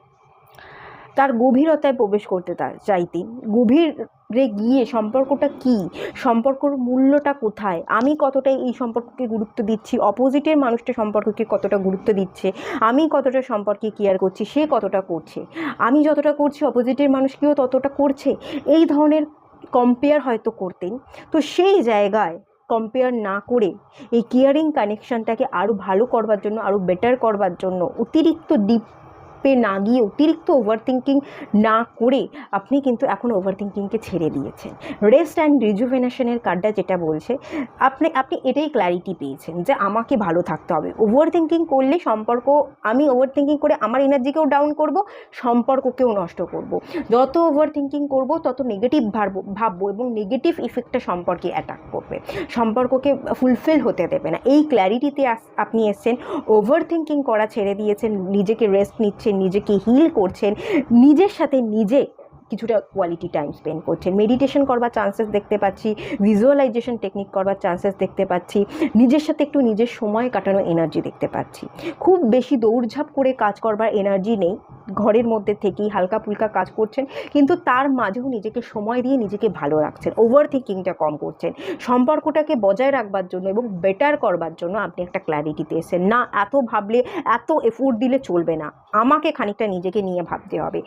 তার গভীরতায় প্রবেশ করতে চাইতেন। গভীরে গিয়ে সম্পর্কটা কী, সম্পর্কর মূল্যটা কোথায়, আমি কতটা এই সম্পর্ককে গুরুত্ব দিচ্ছি, অপোজিটের মানুষটা সম্পর্ককে কতটা গুরুত্ব দিচ্ছে, আমি কতটা সম্পর্কে কেয়ার করছি, সে কতটা করছে, আমি যতটা করছি অপোজিটের মানুষকেও ততটা করছে, এই ধরনের কম্পেয়ার হয়তো করতেন। তো সেই জায়গায় কম্পেয়ার না করে এই কেয়ারিং কানেকশানটাকে আরও ভালো করবার জন্য, আরও বেটার করবার জন্য, অতিরিক্ত ডিপে না গিয়ে, অতিরিক্ত ওভারথিঙ্কিং না করে আপনি কিন্তু এখন ওভারথিঙ্কিংকে ছেড়ে দিয়েছেন। রেস্ট অ্যান্ড রিজুভেনেশনের কার্ডটা যেটা বলছে, আপনি এটাই ক্ল্যারিটি পেয়েছেন যে আমাকে ভালো থাকতে হবে। ওভারথিঙ্কিং করলে সম্পর্ক, আমি ওভারথিঙ্কিং করে আমার এনার্জিকেও ডাউন করব, সম্পর্ককেও নষ্ট করব। যত ওভারথিঙ্কিং করব তত নেগেটিভ ভাববো এবং নেগেটিভ ইফেক্টটা সম্পর্কে অ্যাটাক করবে, সম্পর্ককে ফুলফিল হতে দেবে না। এই ক্ল্যারিটিতে আপনি এসছেন, ওভারথিঙ্কিং করা ছেড়ে দিয়েছেন, নিজেকে রেস্ট নিচ্ছেন, নিজেকে হিল করছেন, নিজের সাথে নিজে কিছুটা কোয়ালিটি টাইম স্পেন্ড করছেন, মেডিটেশন করবার চান্সেস দেখতে পাচ্ছি, ভিজুয়ালাইজেশন টেকনিক করবার চান্সেস দেখতে পাচ্ছি, নিজের সাথে একটু নিজের সময় কাটানোর এনার্জি দেখতে পাচ্ছি। খুব বেশি দৌড়ঝাঁপ করে কাজ করবার এনার্জি নেই, ঘরের মধ্যে থেকেই হালকা ফুলকা কাজ করছেন, কিন্তু তার মাঝেও নিজেকে সময় দিয়ে নিজেকে ভালো রাখছেন, ওভার থিঙ্কিংটা কম করছেন। সম্পর্কটাকে বজায় রাখবার জন্য এবং বেটার করবার জন্য আপনি একটা ক্ল্যারিটিতে এসেছেন। না এত ভাবলে, এত এফোর্ট দিলে চলবে না, আমাকে খানিকটা নিজেকে নিয়ে ভাবতে হবে।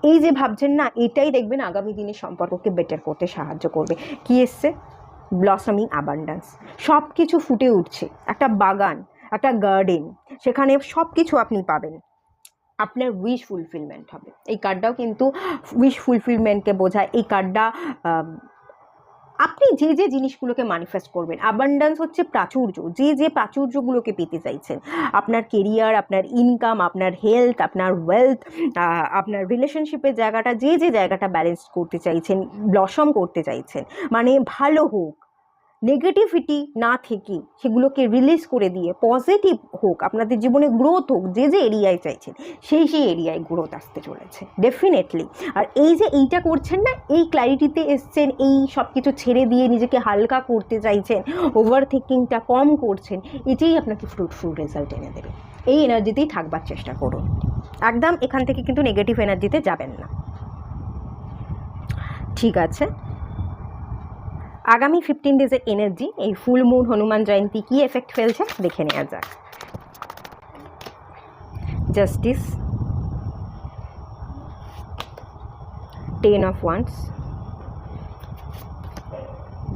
এই যে ভাবছেন না, এটাই দেখবেন আগামী দিনে সম্পর্ককে বেটার করতে সাহায্য করবে। কি এসছে? ব্লসমিং অ্যাবান্ডেন্স, সব কিছু ফুটে উঠছে, একটা বাগান, একটা গার্ডেন, সেখানে সব কিছু আপনি পাবেন, আপনার উইশ ফুলফিলমেন্ট হবে। এই কার্ডটাও কিন্তু উইশ ফুলফিলমেন্টকে বোঝায়। এই কার্ডটা আপনি যে যে জিনিসগুলোকে ম্যানিফেস্ট করবেন, অ্যাবান্ড্যান্স হচ্ছে প্রাচুর্য, যে যে প্রাচুর্যগুলোকে পেতে চাইছেন, আপনার কেরিয়ার, আপনার ইনকাম, আপনার হেলথ, আপনার ওয়েলথ, আপনার রিলেশনশিপের জায়গাটা, যে যে জায়গাটা ব্যালেন্স করতে চাইছেন, ব্লসম করতে চাইছেন, মানে ভালো হোক, নেগেটিভিটি না থেকে সেগুলোকে রিলিজ করে দিয়ে পজিটিভ হোক, আপনাদের জীবনে গ্রোথ হোক, যে যে এরিয়ায় চাইছেন সেই সেই এরিয়ায় গ্রোথ আসতে চলেছে ডেফিনেটলি। আর এই যে এইটা করছেন না, এই ক্ল্যারিটিতে এসছেন, এই সব কিছু ছেড়ে দিয়ে নিজেকে হালকা করতে চাইছেন, ওভার থিঙ্কিংটা কম করছেন, এটাই আপনাকে ফ্রুটফুল রেজাল্ট এনে দেবে। এই এনার্জিতেই থাকবার চেষ্টা করুন, একদম এখান থেকে কিন্তু নেগেটিভ এনার্জিতে যাবেন না। ঠিক আছে, আগামী 15 ডেজের এনার্জি, এই ফুল মুন, হনুমান জয়ন্তী কী এফেক্ট ফেলছে দেখে নেওয়া যাক। Justice, 10 of wands,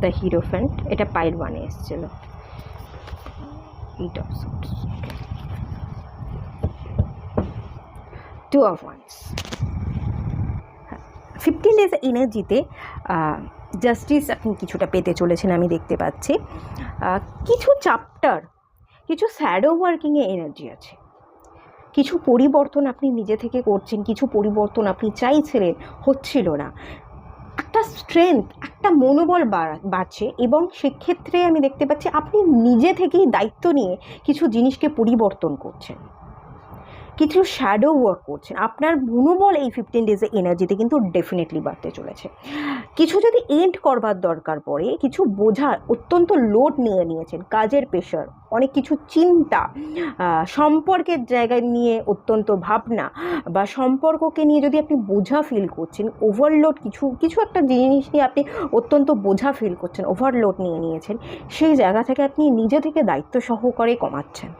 the hierophant, এটা পাইল 1-এ এসেছিল, 8 of swords, 2 of wands. 15 days এনার্জিতে জাস্টিস আপনি কিছুটা পেতে চলেছেন আমি দেখতে পাচ্ছি। কিছু চ্যাপ্টার, কিছু শ্যাডো ওয়ার্কিংয়ে এনার্জি আছে, কিছু পরিবর্তন আপনি নিজে থেকে করছেন, কিছু পরিবর্তন আপনি চাইছিলেন, হচ্ছিল না, একটা স্ট্রেংথ, একটা মনোবল বাড়ছে, এবং সেক্ষেত্রে আমি দেখতে পাচ্ছি আপনি নিজে থেকেই দায়িত্ব নিয়ে কিছু জিনিসকে পরিবর্তন করছেন, কিছু শ্যাডো ওয়ার্ক করছেন, আপনার মনোবল এই 15 ডেজে এনার্জিতে কিন্তু ডেফিনেটলি বাড়তে চলেছে। কিছু যদি এন্ড করবার দরকার পড়ে, কিছু বোঝার অত্যন্ত লোড নিয়ে নিয়েছেন, কাজের প্রেশার, অনেক কিছু চিন্তা, সম্পর্কের জায়গায় নিয়ে অত্যন্ত ভাবনা, বা সম্পর্ককে নিয়ে যদি আপনি বোঝা ফিল করছেন, ওভারলোড, কিছু কিছু একটা জিনিস নিয়ে আপনি অত্যন্ত বোঝা ফিল করছেন, ওভারলোড নিয়ে নিয়েছেন, সেই জায়গা থেকে আপনি নিজে থেকে দায়িত্ব সহকারে কমাচ্ছেন,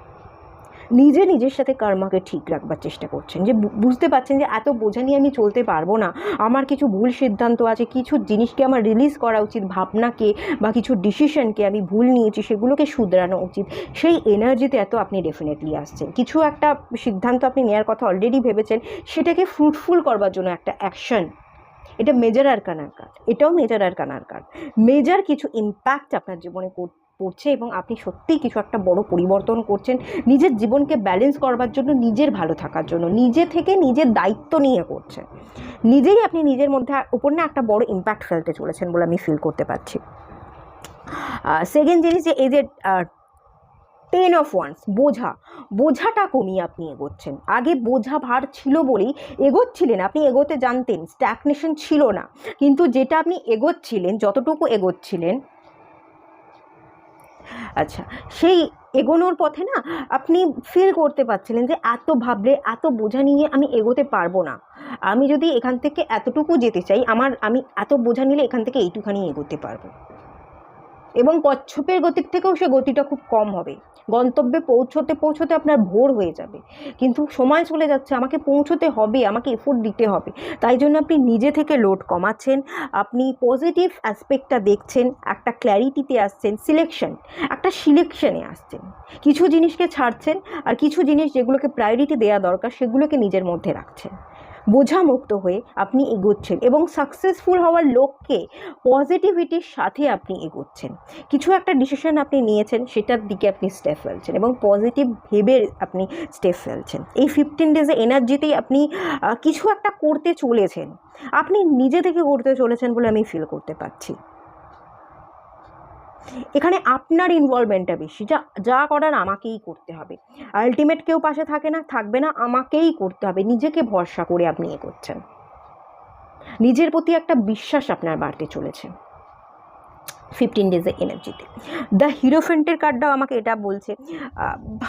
নিজের সাথে কর্মাকে ঠিক রাখবার চেষ্টা করছেন, যে বুঝতে পারছেন যে এত বোঝা নিয়ে আমি চলতে পারবো না, আমার কিছু ভুল সিদ্ধান্ত আছে, কিছু জিনিসকে আমার রিলিজ করা উচিত, ভাবনাকে বা কিছু ডিসিশনকে আমি ভুল নিয়েছি সেগুলোকে শুধরানো উচিত, সেই এনার্জিতে এত আপনি ডেফিনেটলি আসছেন। কিছু একটা সিদ্ধান্ত আপনি নেওয়ার কথা অলরেডি ভেবেছেন, সেটাকে ফ্রুটফুল করবার জন্য একটা অ্যাকশন, এটা মেজর আরকানার কার্ড, এটাও মেজর আরকানার কার্ড, মেজর কিছু ইম্প্যাক্ট আপনার জীবনে পড়ছে, এবং আপনি সত্যিই কিছু একটা বড় পরিবর্তন করছেন নিজের জীবনকে ব্যালেন্স করবার জন্য, নিজের ভালো থাকার জন্য, নিজে থেকে নিজের দায়িত্ব নিয়ে করছেন, নিজেই আপনি নিজের মধ্যে উপর না একটা বড় ইম্প্যাক্ট ফেলতে চলেছেন বলে আমি ফিল করতে পারছি। সেকেন্ড জিনিস, যে এই যে 10 অফ ওয়ান্স, বোঝাটা কমিয়ে আপনি এগোচ্ছেন। আগে বোঝা ভার ছিল বলেই এগোচ্ছিলেন, আপনি এগোতে জানতেন, স্ট্যাগনেশন ছিল না, কিন্তু যেটা আপনি এগোচ্ছিলেন, যতটুকু এগোচ্ছিলেন, আচ্ছা, সেই এগোনোর পথে না আপনি ফিল করতে পারছিলেন যে এত ভাবলে, এত বোঝা নিয়ে আমি এগোতে পারবো না, আমি যদি এখান থেকে এতটুকু যেতে চাই, আমি এত বোঝা নিলে এখান থেকে এইটুখানি এগোতে পারবো, এবং কচ্ছপের গতির থেকেও সে গতিটা খুব কম হবে, গন্তব্যে পৌঁছতে পৌঁছতে আপনার ভোর হয়ে যাবে, কিন্তু সময় চলে যাচ্ছে, আমাকে পৌঁছতে হবে, আমাকে এফোর্ট দিতে হবে, তাই জন্য আপনি নিজে থেকে লোড কমাচ্ছেন, আপনি পজিটিভ অ্যাসপেক্টটা দেখছেন, একটা ক্ল্যারিটিতে আসছেন, একটা সিলেকশনে আসছেন, কিছু জিনিসকে ছাড়ছেন, আর কিছু জিনিস যেগুলোকে প্রায়োরিটি দেওয়া দরকার সেগুলোকে নিজের মধ্যে রাখছেন, বোঝামুক্ত হয়ে আপনি এগোচ্ছেন, এবং সাকসেসফুল হওয়ার লক্ষ্যে পজিটিভিটির সাথে আপনি এগোচ্ছেন, কিছু একটা ডিসিশন আপনি নিয়েছেন, সেটার দিকে আপনি স্টেপ ফেলছেন, এবং পজিটিভ ভেবে আপনি স্টেপ ফেলছেন। এই 15 ডেজে এনার্জিতেই আপনি কিছু একটা করতে চলেছেন, আপনি নিজে থেকে করতে চলেছেন বলে আমি ফিল করতে পারছি। এখানে আপনার ইনভলভমেন্টটা বেশি, যা করার আমাকেই করতে হবে, আলটিমেট কেউ পাশে থাকবে না, আমাকেই করতে হবে, নিজেকে ভরসা করে আপনি এগোচ্ছেন, নিজের প্রতি একটা বিশ্বাস আপনার বাড়তে চলেছে 15 ডেজের এনার্জিতে। দ্য হিরোফ্যান্টের কার্ডটাও আমাকে এটা বলছে,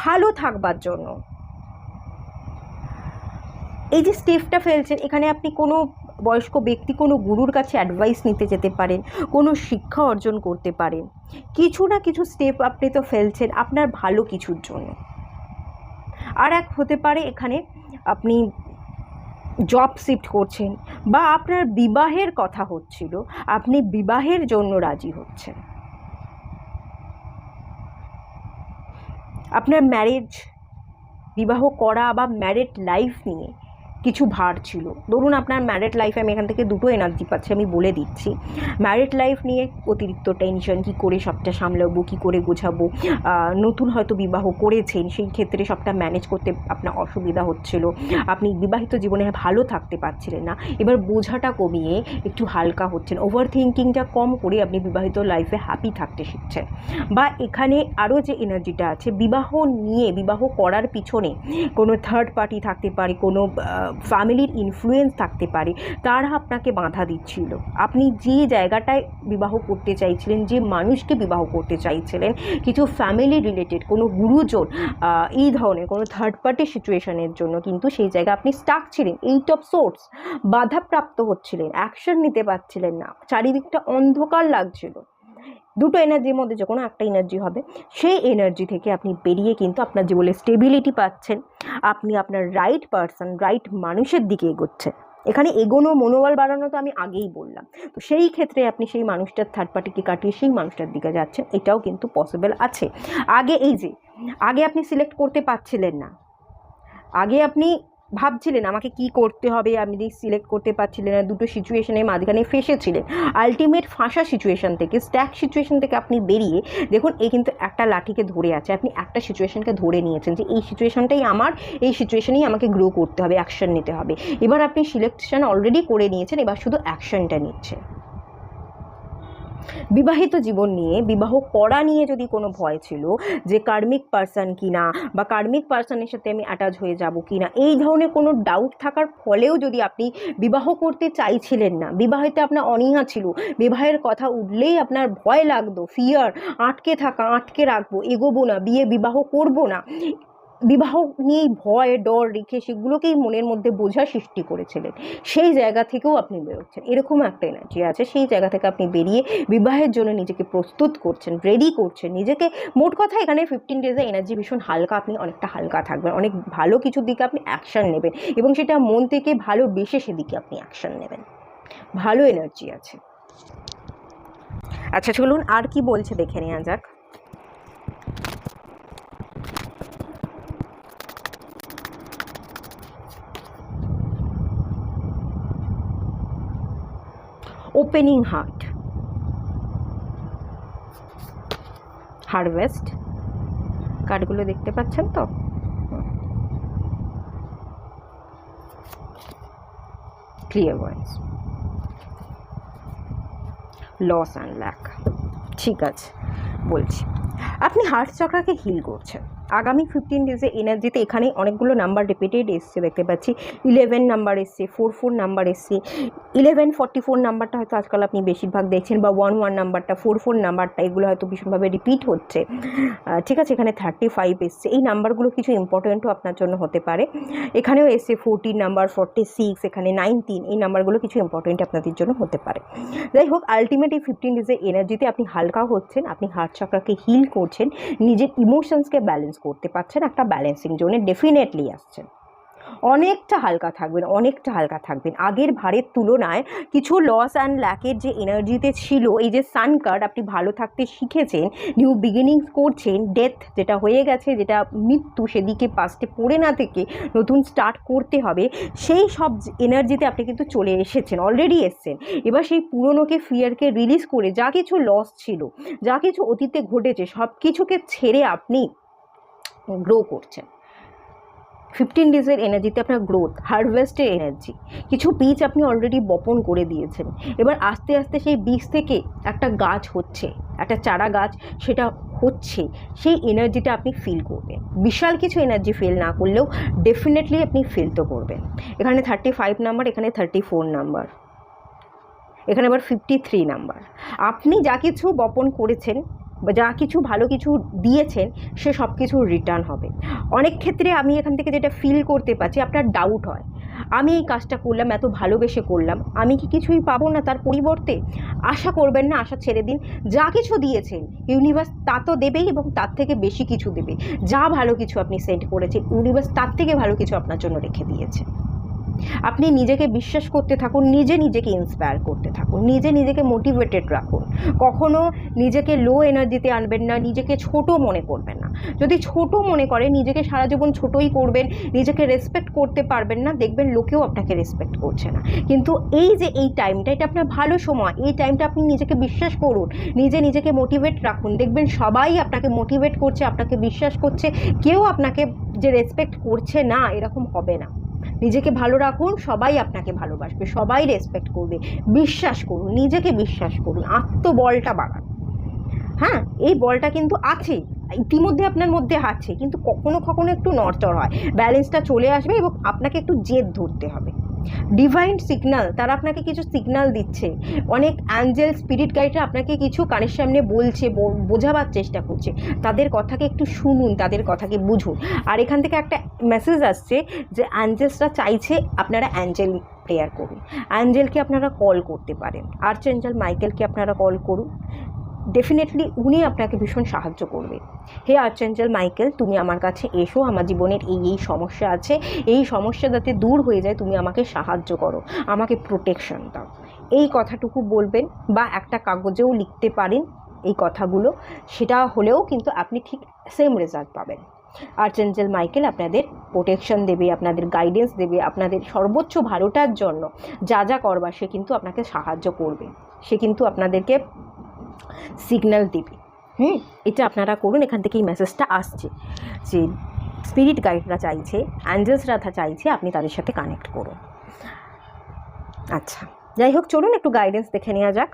ভালো থাকবার জন্য এই যে স্টেপটা ফেলছেন, এখানে আপনি কোনো বয়স্ক ব্যক্তি, কোনো গুরুর কাছে অ্যাডভাইস নিতে যেতে পারেন, কোনো শিক্ষা অর্জন করতে পারেন, কিছু না কিছু স্টেপ আপনি তো ফেলছেন আপনার ভালো কিছুর জন্য। আর এক হতে পারে এখানে আপনি জব শিফট করছেন, বা আপনার বিবাহের কথা হচ্ছিল, আপনি বিবাহের জন্য রাজি হচ্ছেন, আপনার বিবাহ করা বা ম্যারিড লাইফ নিয়ে কিছু ভার ছিল। ধরুন আপনার ম্যারিড লাইফে, আমি এখান থেকে দুটো এনার্জি পাচ্ছি, আমি বলে দিচ্ছি। ম্যারিড লাইফ নিয়ে অতিরিক্ত টেনশন, কী করে সবটা সামলাবো, কী করে গোছাবো, নতুন হয়তো বিবাহ করেছেন, সেই ক্ষেত্রে সবটা ম্যানেজ করতে আপনার অসুবিধা হচ্ছিল, আপনি বিবাহিত জীবনে ভালো থাকতে পারছিলেন না, এবার বোঝাটা কমিয়ে একটু হালকা হচ্ছেন, ওভার থিঙ্কিংটা কম করে আপনি বিবাহিত লাইফে হ্যাপি থাকতে শিখছেন। বা এখানে আরও যে এনার্জিটা আছে, বিবাহ নিয়ে, বিবাহ করার পিছনে কোনো থার্ড পার্টি থাকতে পারে, কোনো ফ্যামিলির ইনফ্লুয়েন্স থাকতে পারে, তারা আপনাকে বাধা দিচ্ছিল। আপনি যে জায়গাটায় বিবাহ করতে চাইছিলেন, যে মানুষকে বিবাহ করতে চাইছিলেন, কিছু ফ্যামিলি রিলেটেড কোনো গুরুজন, এই ধরনের কোনো থার্ড পার্টি সিচুয়েশনের জন্য কিন্তু সেই জায়গায় আপনি স্টাক ছিলেন। এইট অফ সোর্স, বাধাপ্রাপ্ত হচ্ছিলেন, অ্যাকশন নিতে পারছিলেন না, চারিদিকটা অন্ধকার লাগছিল। দুটো এনার্জির মধ্যে যে কোনো একটা এনার্জি হবে, সেই এনার্জি থেকে আপনি বেরিয়ে কিন্তু আপনার জীবনে স্টেবিলিটি পাচ্ছেন, আপনি আপনার রাইট পারসন, রাইট মানুষের দিকে এগোচ্ছেন। এখানে এগোনো, মনোবল বাড়ানো তো আমি আগেই বললাম। তো সেই ক্ষেত্রে আপনি সেই মানুষটার থার্ড পার্টিকে কাটিয়ে সেই মানুষটার দিকে যাচ্ছেন, এটাও কিন্তু পসিবল আছে। আগে আপনি সিলেক্ট করতে পারছিলেন না, আগে আপনি ভাবছিলেন আমাকে কি করতে হবে, আপনি সিলেক্ট করতে পারছিলেন না, দুটো সিচুয়েশনের মাঝখানে ফেসেছিলেন। আলটিমেট ফাঁসা সিচুয়েশন থেকে, স্ট্যাক সিচুয়েশন থেকে আপনি বেরিয়ে দেখুন, এই কিন্তু একটা লাঠিকে ধরে আছে, আপনি একটা সিচুয়েশনকে ধরে নিয়েছেন যে এই সিচুয়েশনটাই আমার, এই সিচুয়েশনেই আমাকে গ্রো করতে হবে, অ্যাকশন নিতে হবে। এবার আপনি সিলেকশন অলরেডি করে নিয়েছেন, এবার শুধু অ্যাকশনটা নিচ্ছেন। বিবাহিত জীবন নিয়ে, বিবাহ করা নিয়ে যদি কোনো ভয় ছিল যে কার্মিক পার্সন কিনা, বা কার্মিক পার্সনের সাথে আমি অ্যাটাচ হয়ে যাব কিনা, এই ধরনের কোনো ডাউট থাকার ফলেও যদি আপনি বিবাহ করতে চাইছিলেন না, বিবাহেতে আপনার অনীহা ছিল, বিবাহের কথা উঠলেই আপনার ভয় লাগতো, ফিয়ার, আটকে থাকা, আটকে রাখবো, এগোবো না, বিবাহ করবো না, বিবাহ নিয়েই ভয়, ডর রেখে সেগুলোকেই মনের মধ্যে বোঝা সৃষ্টি করেছিলেন, সেই জায়গা থেকেও আপনি বেরোচ্ছেন। এরকম একটা এনার্জি আছে, সেই জায়গা থেকে আপনি বেরিয়ে বিবাহের জন্য নিজেকে প্রস্তুত করছেন, রেডি করছেন নিজেকে। মোট কথা এখানে 15 ডেজে এনার্জি ভীষণ হালকা, আপনি অনেকটা হালকা থাকবেন, অনেক ভালো কিছুর দিকে আপনি অ্যাকশান নেবেন, এবং সেটা মন থেকে ভালোবেসে সেদিকে আপনি অ্যাকশান নেবেন। ভালো এনার্জি আছে। আচ্ছা চলুন আর কি বলছে দেখে নেওয়া যাক। ওপেনিং হার্ট, হারভেস্ট, কার্ডগুলো দেখতে পাচ্ছেন তো? ক্লিয়ারভয়েন্স, লস অ্যান্ড ল্যাক। ঠিক আছে, বলছি আপনি হার্ট চক্রাকে হিল করছেন। আগামী 15 ডেজে এনার্জিতে এখানে অনেকগুলো নাম্বার রিপিটেড এসছে দেখতে পাচ্ছি। 11 নাম্বার এসছে, 44 নাম্বার এসছে, 1144 নাম্বারটা হয়তো আজকাল আপনি বেশিরভাগ দেখছেন, বা 11 নাম্বারটা, 44 নাম্বারটা, এগুলো হয়তো ভীষণভাবে রিপিট হচ্ছে। ঠিক আছে, এখানে 35 এসছে। এই নাম্বারগুলো কিছু ইম্পর্টেন্টও আপনার জন্য হতে পারে। এখানেও এসছে 14 নাম্বার, 46, এখানে 19, এই নাম্বারগুলো কিছু ইম্পর্টেন্ট আপনাদের জন্য হতে পারে। যাই হোক, আলটিমেট এই 15 ডেজের এনার্জিতে আপনি হালকা হচ্ছেন, আপনি হার্ট চক্রাকে হিল করছেন, নিজের ইমোশনসকে ব্যালেন্স করতে পারছেন, একটা ব্যালেন্সিং জোনে ডেফিনেটলি আসছেন। অনেকটা হালকা থাকবেন, অনেকটা হালকা থাকবেন। আগের ভারের তুলনায় কিছু লস অ্যান্ড ল্যাকের যে এনার্জিতে ছিল, এই যে সান কার্ড, আপনি ভালো থাকতে শিখেছেন, নিউ বিগিনিংস করছেন, ডেথ যেটা হয়ে গেছে, যেটা মৃত্যু, সেদিকে পাস্টে পড়ে না থেকে নতুন স্টার্ট করতে হবে, সেই সব এনার্জিতে আপনি কিন্তু চলে এসেছেন, অলরেডি এসছেন। এবার সেই পুরনোকে, ফিয়ারকে রিলিজ করে, যা কিছু লস ছিল, যা কিছু অতীতে ঘটেছে, সব কিছুকে ছেড়ে আপনি গ্রো করছেন। 15 ডেজের এনার্জিতে আপনার গ্রোথ, হারভেস্টের এনার্জি। কিছু বীজ আপনি অলরেডি বপন করে দিয়েছেন, এবার আস্তে আস্তে সেই বীজ থেকে একটা গাছ হচ্ছে, একটা চারা গাছ সেটা হচ্ছে, সেই এনার্জিটা আপনি ফিল করবেন। বিশাল কিছু এনার্জি ফিল না করলেও ডেফিনেটলি আপনি ফিল তো করবেন। এখানে 35 নাম্বার, এখানে 34 নাম্বার, এখানে আবার 53 নাম্বার। আপনি যা কিছু বপন করেছেন বা যা কিছু ভালো কিছু দিয়েছেন, সে সব কিছু রিটার্ন হবে। অনেক ক্ষেত্রে আমি এখান থেকে যেটা ফিল করতে পারছি, আপনার ডাউট হয়, আমি এই কাজটা করলাম, এত ভালোবেসে করলাম, আমি কি কিছুই পাবো না তার পরিবর্তে? আশা করবেন না, আশা ছেড়ে দিন। যা কিছু দিয়েছেন ইউনিভার্স তা তো দেবেই, এবং তার থেকে বেশি কিছু দেবে। যা ভালো কিছু আপনি সেন্ড করেছেন, ইউনিভার্স তার থেকে ভালো কিছু আপনার জন্য রেখে দিয়েছে। আপনি নিজেকে বিশ্বাস করতে থাকুন, নিজেকে ইন্সপায়ার করতে থাকুন, নিজেকে মোটিভেটেড রাখুন। কখনো নিজেকে লো এনার্জিতে আনবেন না, নিজেকে ছোট মনে করবেন না। যদি ছোট মনে করেন, নিজেকে সারা জীবন ছোটই করবেন, নিজেকে রেসপেক্ট করতে পারবেন না, দেখবেন লোকেও আপনাকে রেসপেক্ট করছে না। কিন্তু এই যে এই টাইমটা, এটা আপনার ভালো সময়, এই টাইমটা আপনি নিজেকে বিশ্বাস করুন, নিজেকে মোটিভেট রাখুন, দেখবেন সবাই আপনাকে মোটিভেট করছে, আপনাকে বিশ্বাস করছে। কেউ আপনাকে যে রেসপেক্ট করছে না এরকম হবে না। নিজেকে ভালো রাখুন, সবাই আপনাকে ভালোবাসবে, সবাই রেসপেক্ট করবে। বিশ্বাস করুন, নিজেকে বিশ্বাস করুন, আত্মবলটা বাড়ান। হ্যাঁ, এই বলটা কিন্তু আছে, ইতিমধ্যে আপনার মধ্যে আছে, কিন্তু কখনো কখনো একটু নড়চড় হয়, ব্যালেন্সটা চলে আসবে এবং আপনাকে একটু জেদ ধরতে হবে। ডিভাইন সিগন্যাল, তারা আপনাকে কিছু সিগন্যাল দিচ্ছে, অনেক অ্যাঞ্জেল স্পিরিট গাইডরা আপনাকে কিছু কানের সামনে বলছে, বোঝাবার চেষ্টা করছে। তাদের কথাকে একটু শুনুন, তাদের কথাকে বুঝুন। আর এখান থেকে একটা মেসেজ আসছে যে অ্যাঞ্জেলসরা চাইছে আপনারা অ্যাঞ্জেল প্রেয়ার করুন, অ্যাঞ্জেলকে আপনারা কল করতে পারেন, আর্চেঞ্জেল মাইকেলকে আপনারা কল করুন, ডেফিনেটলি উনি আপনাকে ভীষণ সাহায্য করবে। হে আর্চেঞ্জেল মাইকেল, তুমি আমার কাছে এসো, আমার জীবনের এই সমস্যা আছে, এই সমস্যা যাতে দূর হয়ে যায়, তুমি আমাকে সাহায্য করো, আমাকে প্রোটেকশন দাও। এই কথাটুকু বলবেন, বা একটা কাগজেও লিখতে পারেন এই কথাগুলো, সেটা হলেও কিন্তু আপনি ঠিক সেম রেজাল্ট পাবেন। আর্চেঞ্জেল মাইকেল আপনাদের প্রোটেকশন দেবে, আপনাদের গাইডেন্স দেবে, আপনাদের সর্বোচ্চ ভালোটার জন্য যা করবার সে কিন্তু আপনাকে সাহায্য করবে, সে কিন্তু আপনাদেরকে সিগন্যাল দেবে। এটা আপনারা করুন। এখান থেকে এই মেসেজটা আসছে যে স্পিরিট গাইডরা চাইছে, অ্যাঞ্জেলসরা চাইছে আপনি তাদের সাথে কানেক্ট করুন। আচ্ছা, যাই হোক, চলুন একটু গাইডেন্স দেখে নেওয়া যাক।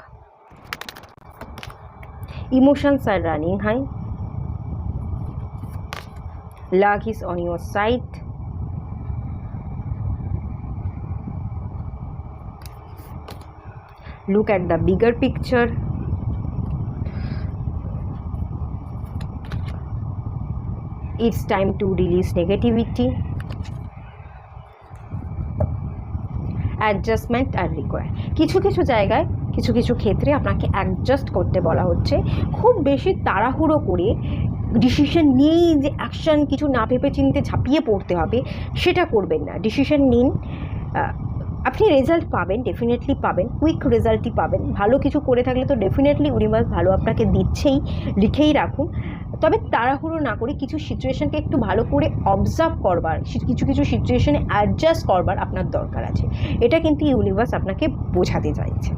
Emotions are running high, luck is on your side, look at the bigger picture, it's time to release negativity, adjustment are require. কিছু জায়গায় কিছু ক্ষেত্রে আপনাকে অ্যাডজাস্ট করতে বলা হচ্ছে। খুব বেশি তাড়াহুড়ো করে ডিসিশন নিয়েই যে অ্যাকশান, কিছু না ভেবে চিনতে ঝাঁপিয়ে পড়তে হবে, সেটা করবেন না। ডিসিশন নিন, আপনি রেজাল্ট পাবেন, ডেফিনেটলি পাবেন, কুইক রেজাল্টই পাবেন। ভালো কিছু করে থাকলে তো ডেফিনেটলি ইউনিভার্স ভালো আপনাকে দিচ্ছেই, লিখেই রাখুন। তবে তাড়াহুড়ো না করে কিছু সিচুয়েশনকে একটু ভালো করে অবজার্ভ করবার, কিছু সিচুয়েশনে অ্যাডজাস্ট করবার আপনার দরকার আছে। এটা কিন্তু ইউনিভার্স আপনাকে বোঝাতে চাইছে।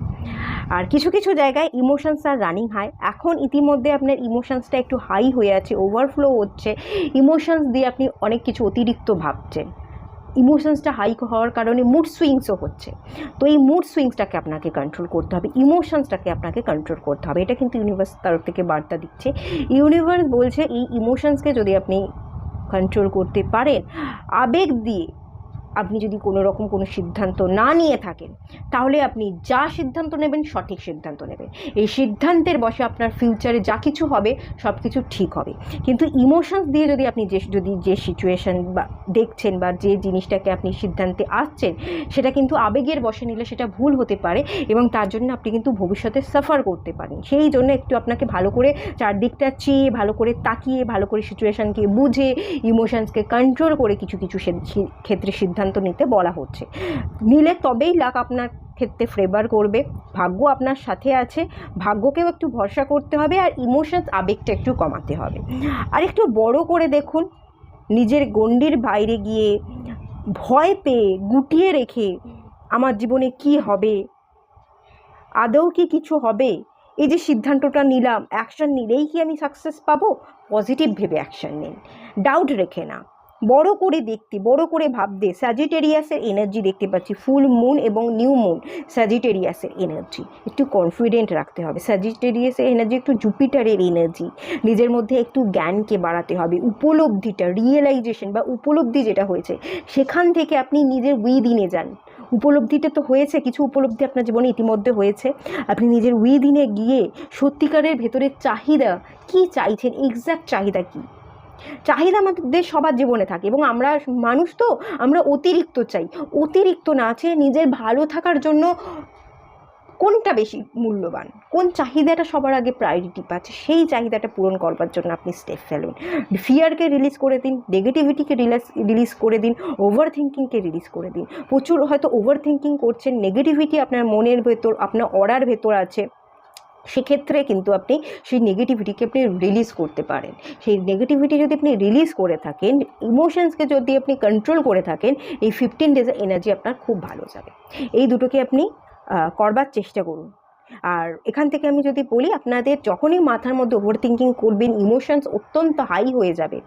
আর কিছু জায়গায় ইমোশনস আর রানিং হাই, এখন ইতিমধ্যে আপনার ইমোশনসটা একটু হাই হয়ে আছে, ওভারফ্লো হচ্ছে, ইমোশনস দিয়ে আপনি অনেক কিছু অতিরিক্ত ভাবছেন। ইমোশনসটা হাই হওয়ার কারণে মুড সুইংসও হচ্ছে। তো এই মুড সুইংসটাকে আপনাকে কন্ট্রোল করতে হবে, ইমোশনসটাকে আপনাকে কন্ট্রোল করতে হবে। এটা কিন্তু ইউনিভার্স তরফ থেকে বার্তা দিচ্ছে। ইউনিভার্স বলছে এই ইমোশনসকে যদি আপনি কন্ট্রোল করতে পারেন, আবেগ দিয়ে আপনি যদি কোনো সিদ্ধান্ত না নিয়ে থাকেন, তাহলে আপনি যা সিদ্ধান্ত নেবেন সঠিক সিদ্ধান্ত নেবেন। এই সিদ্ধান্তের বশে আপনার ফিউচারে যা কিছু হবে সব কিছু ঠিক হবে। কিন্তু ইমোশনস দিয়ে যদি আপনি যে সিচুয়েশান বা দেখছেন বা যে জিনিসটাকে আপনি সিদ্ধান্তে আসছেন, সেটা কিন্তু আবেগের বশে নিলে সেটা ভুল হতে পারে এবং তার জন্য আপনি কিন্তু ভবিষ্যতে সাফার করতে পারেন। সেই জন্য একটু আপনাকে ভালো করে চারদিকটা চেয়ে, ভালো করে তাকিয়ে, ভালো করে সিচুয়েশানকে বুঝে, ইমোশনসকে কন্ট্রোল করে কিছু ক্ষেত্রে সিদ্ধান্ত নিতে বলা হচ্ছে। নিলে তবেই লাক আপনার ক্ষেত্রে ফেভার করবে, ভাগ্য আপনার সাথে আছে, ভাগ্যকেও একটু ভরসা করতে হবে, আর ইমোশনস, আবেগটা একটু কমাতে হবে। আর একটু বড় করে দেখুন, নিজের গণ্ডির বাইরে গিয়ে ভয় পেয়ে গুটিয়ে রেখে আমার জীবনে কি হবে, আদৌ কি কিছু হবে, এই যে সিদ্ধান্তটা নিলাম, অ্যাকশন নিলেই কি আমি সাকসেস পাবো, পজিটিভ ভেবে অ্যাকশন নিন, ডাউট রেখে না। বড় করে দেখতে, বড় করে ভাবতে, স্যাজিটেরিয়াসের এনার্জি দেখতে পাচ্ছি, ফুল মুন এবং নিউ মুন, স্যাজিটেরিয়াসের এনার্জি, একটু কনফিডেন্ট রাখতে হবে। স্যাজিটেরিয়াসের এনার্জি একটু জুপিটারের এনার্জি, নিজের মধ্যে একটু জ্ঞানকে বাড়াতে হবে, উপলব্ধিটা, রিয়েলাইজেশন বা উপলব্ধি যেটা হয়েছে সেখান থেকে আপনি নিজের উইদিনে যান। উপলব্ধিটা তো হয়েছে, কিছু উপলব্ধি আপনার জীবনে ইতিমধ্যে হয়েছে, আপনি নিজের উইদিনে গিয়ে সত্যিকারের ভেতরের চাহিদা কি চাইছেন, এক্স্যাক্ট চাহিদা কী। চাহিদা আমাদের সবার জীবনে থাকে এবং আমরা মানুষ, তো আমরা অতিরিক্ত চাই, অতিরিক্ত না চেয়ে নিজের ভালো থাকার জন্য কোনটা বেশি মূল্যবান, কোন চাহিদাটা সবার আগে প্রায়োরিটি পাচ্ছে, সেই চাহিদাটা পূরণ করবার জন্য আপনি স্টেপ ফেলুন। ফিয়ারকে রিলিজ করে দিন, নেগেটিভিটিকে রিলিজ করে দিন, ওভার থিঙ্কিংকে রিলিজ করে দিন। প্রচুর হয়তো ওভার থিঙ্কিং করছেন, নেগেটিভিটি আপনার মনের ভেতর, আপনার অরার ভেতর আছে, সেক্ষেত্রে কিন্তু আপনি সেই নেগেটিভিটিকে আপনি রিলিজ করতে পারেন। সেই নেগেটিভিটি যদি আপনি রিলিজ করে থাকেন, ইমোশনসকে যদি আপনি কন্ট্রোল করে থাকেন, এই 15 ডেজের এনার্জি আপনার খুব ভালো যাবে। এই দুটোকে আপনি করবার চেষ্টা করুন। আর এখান থেকে আমি যদি বলি, আপনাদের যখনই মাথার মধ্যে ওভার থিঙ্কিং করবেন, ইমোশনস অত্যন্ত হাই হয়ে যাবে,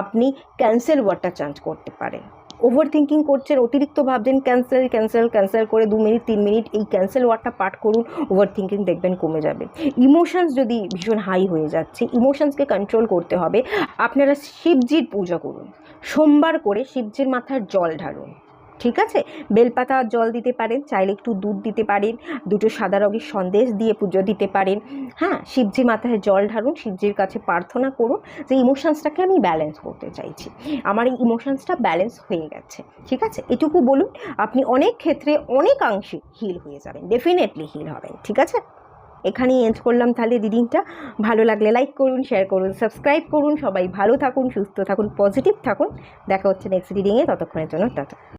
আপনি ক্যান্সেল ওয়ার্ডটা চেঞ্জ করতে পারেন। ওভার থিঙ্কিং করছেন, অতিরিক্ত ভাবছেন, ক্যান্সেল ক্যান্সেল ক্যান্সেল করে 2 মিনিট 3 মিনিট এই ক্যান্সেল ওয়ার্ডটা পাঠ করুন, ওভার থিঙ্কিং দেখবেন কমে যাবে। ইমোশনস যদি ভীষণ হাই হয়ে যাচ্ছে, ইমোশনসকে কন্ট্রোল করতে হবে, আপনারা শিবজির পূজা করুন, সোমবার করে শিবজির মাথার জল ঢালুন, ঠিক আছে? বেলপাতা জল দিতে পারেন, চাইলে একটু দুধ দিতে পারেন, 2টো সাদা রঙের সন্দেশ দিয়ে পুজো দিতে পারেন। হ্যাঁ, শিবজি মাথায় জল ঢালুন, শিবজির কাছে প্রার্থনা করুন যে ইমোশনসটাকে আমি ব্যালেন্স করতে চাইছি, আমার এই ইমোশনসটা ব্যালেন্স হয়ে গেছে, ঠিক আছে? এটুকু বলুন, আপনি অনেক ক্ষেত্রে অনেকাংশে হিল হয়ে যাবেন, ডেফিনেটলি হিল হবেন, ঠিক আছে? এখানেই এন্ড করলাম তাহলে রিডিংটা। ভালো লাগলে লাইক করুন, শেয়ার করুন, সাবস্ক্রাইব করুন। সবাই ভালো থাকুন, সুস্থ থাকুন, পজিটিভ থাকুন। দেখা হচ্ছে নেক্সট রিডিংয়ে, ততক্ষণের জন্য টাটা।